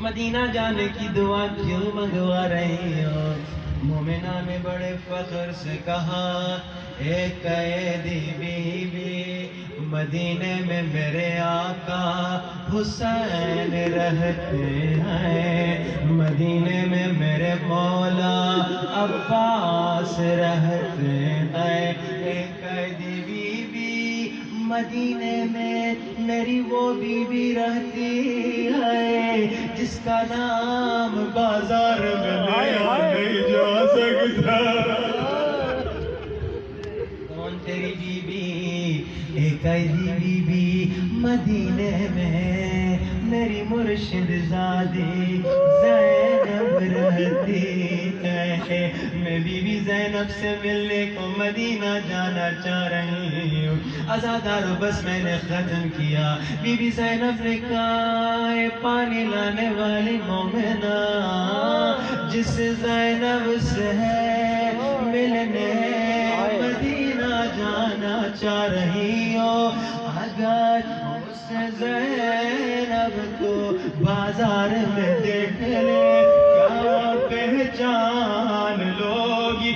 مدینہ جانے کی دعا کیوں منگوا رہی ہو؟ مومنہ نے بڑے فخر سے کہا اے قیدی بی بی مدینے میں میرے آقا حسین رہتے ہیں, مدینے میں میرے مولا عباس رہتے ہیں. اے قیدی بی بی مدینے میں میری وہ بی بی رہتی ہے جس کا نام بازار میں لیا نہیں جا سکتا. کون تیری بی بی؟ ایک قیدی بی بی مدینے میں میری مرشد زادی زینب رہتی ہے. میں بی بی زینب سے ملنے کو مدینہ جانا چاہ رہی ہوں. عزادارو بس میں نے ختم کیا. بی بی زینب نے کہا اے پانی لانے والی مومنہ جس زینب سے ہے ملنے مدینہ جانا چاہ رہی ہو, اگر اس زینب کو بازار میں دیکھ لے کیا پہچان لوگی؟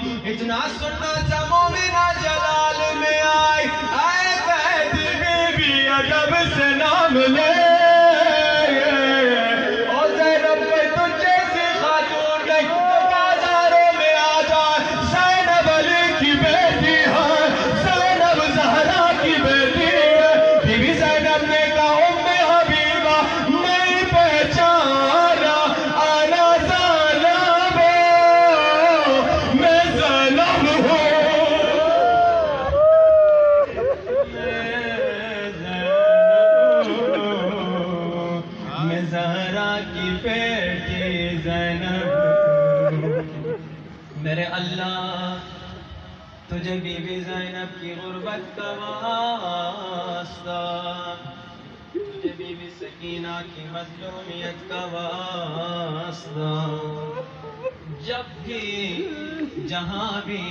تجھے بی بی زینب کی غربت کا واسطہ، تجھے بی بی سکینہ کی مظلومیت کا واسطہ، جب بھی جہاں بھی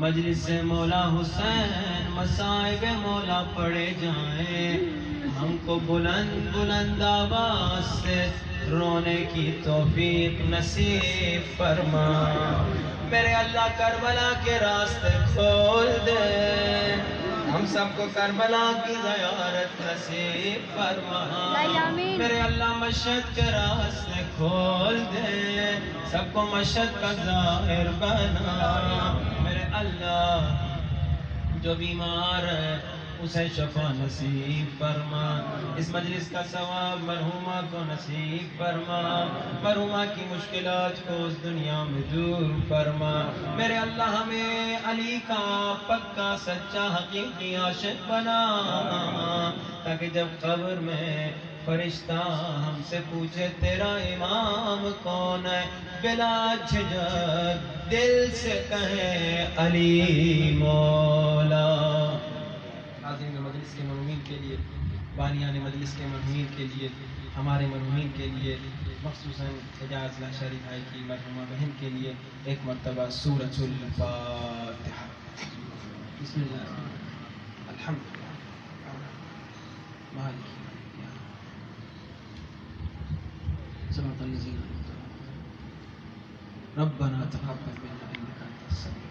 مجلس مولا حسین مصائب مولا پڑے جائیں، ہم کو بلند بلند آواز سے رونے کی توفیق نصیب فرما۔ میرے اللہ کربلا کے راستے کھول دے، ہم سب کو کربلا کی زیارت نصیب فرما۔ میرے اللہ مشہد کے راستے کھول دے، سب کو مشہد کا ظاہر بنا۔ میرے اللہ جو بیمار ہے اسے شفا نصیب فرما، اس مجلس کا ثواب مرحومہ کو نصیب فرما، مرحومہ کی مشکلات کو اس دنیا میں دور فرما۔ میرے اللہ ہمیں علی کا پکا سچا حقیقی عاشق بنا، تاکہ جب قبر میں فرشتہ ہم سے پوچھے تیرا امام کون ہے، بلا جھجک دل سے کہیں علی مولا۔ حاضرین مجلس کے مرحومین کے لیے، بانیان مجلس کے مرحومین کے لیے، ہمارے مرحومین کے لیے، مخصوصاً اعجاز لاشاری بھائی کی مرحومہ بہن کے لیے ایک مرتبہ سورۃ الفاتحہ۔ بسم اللہ الحمدللہ مالک صراط الذین انعمت علیہم ربنا تقبل منا انک انت السمیع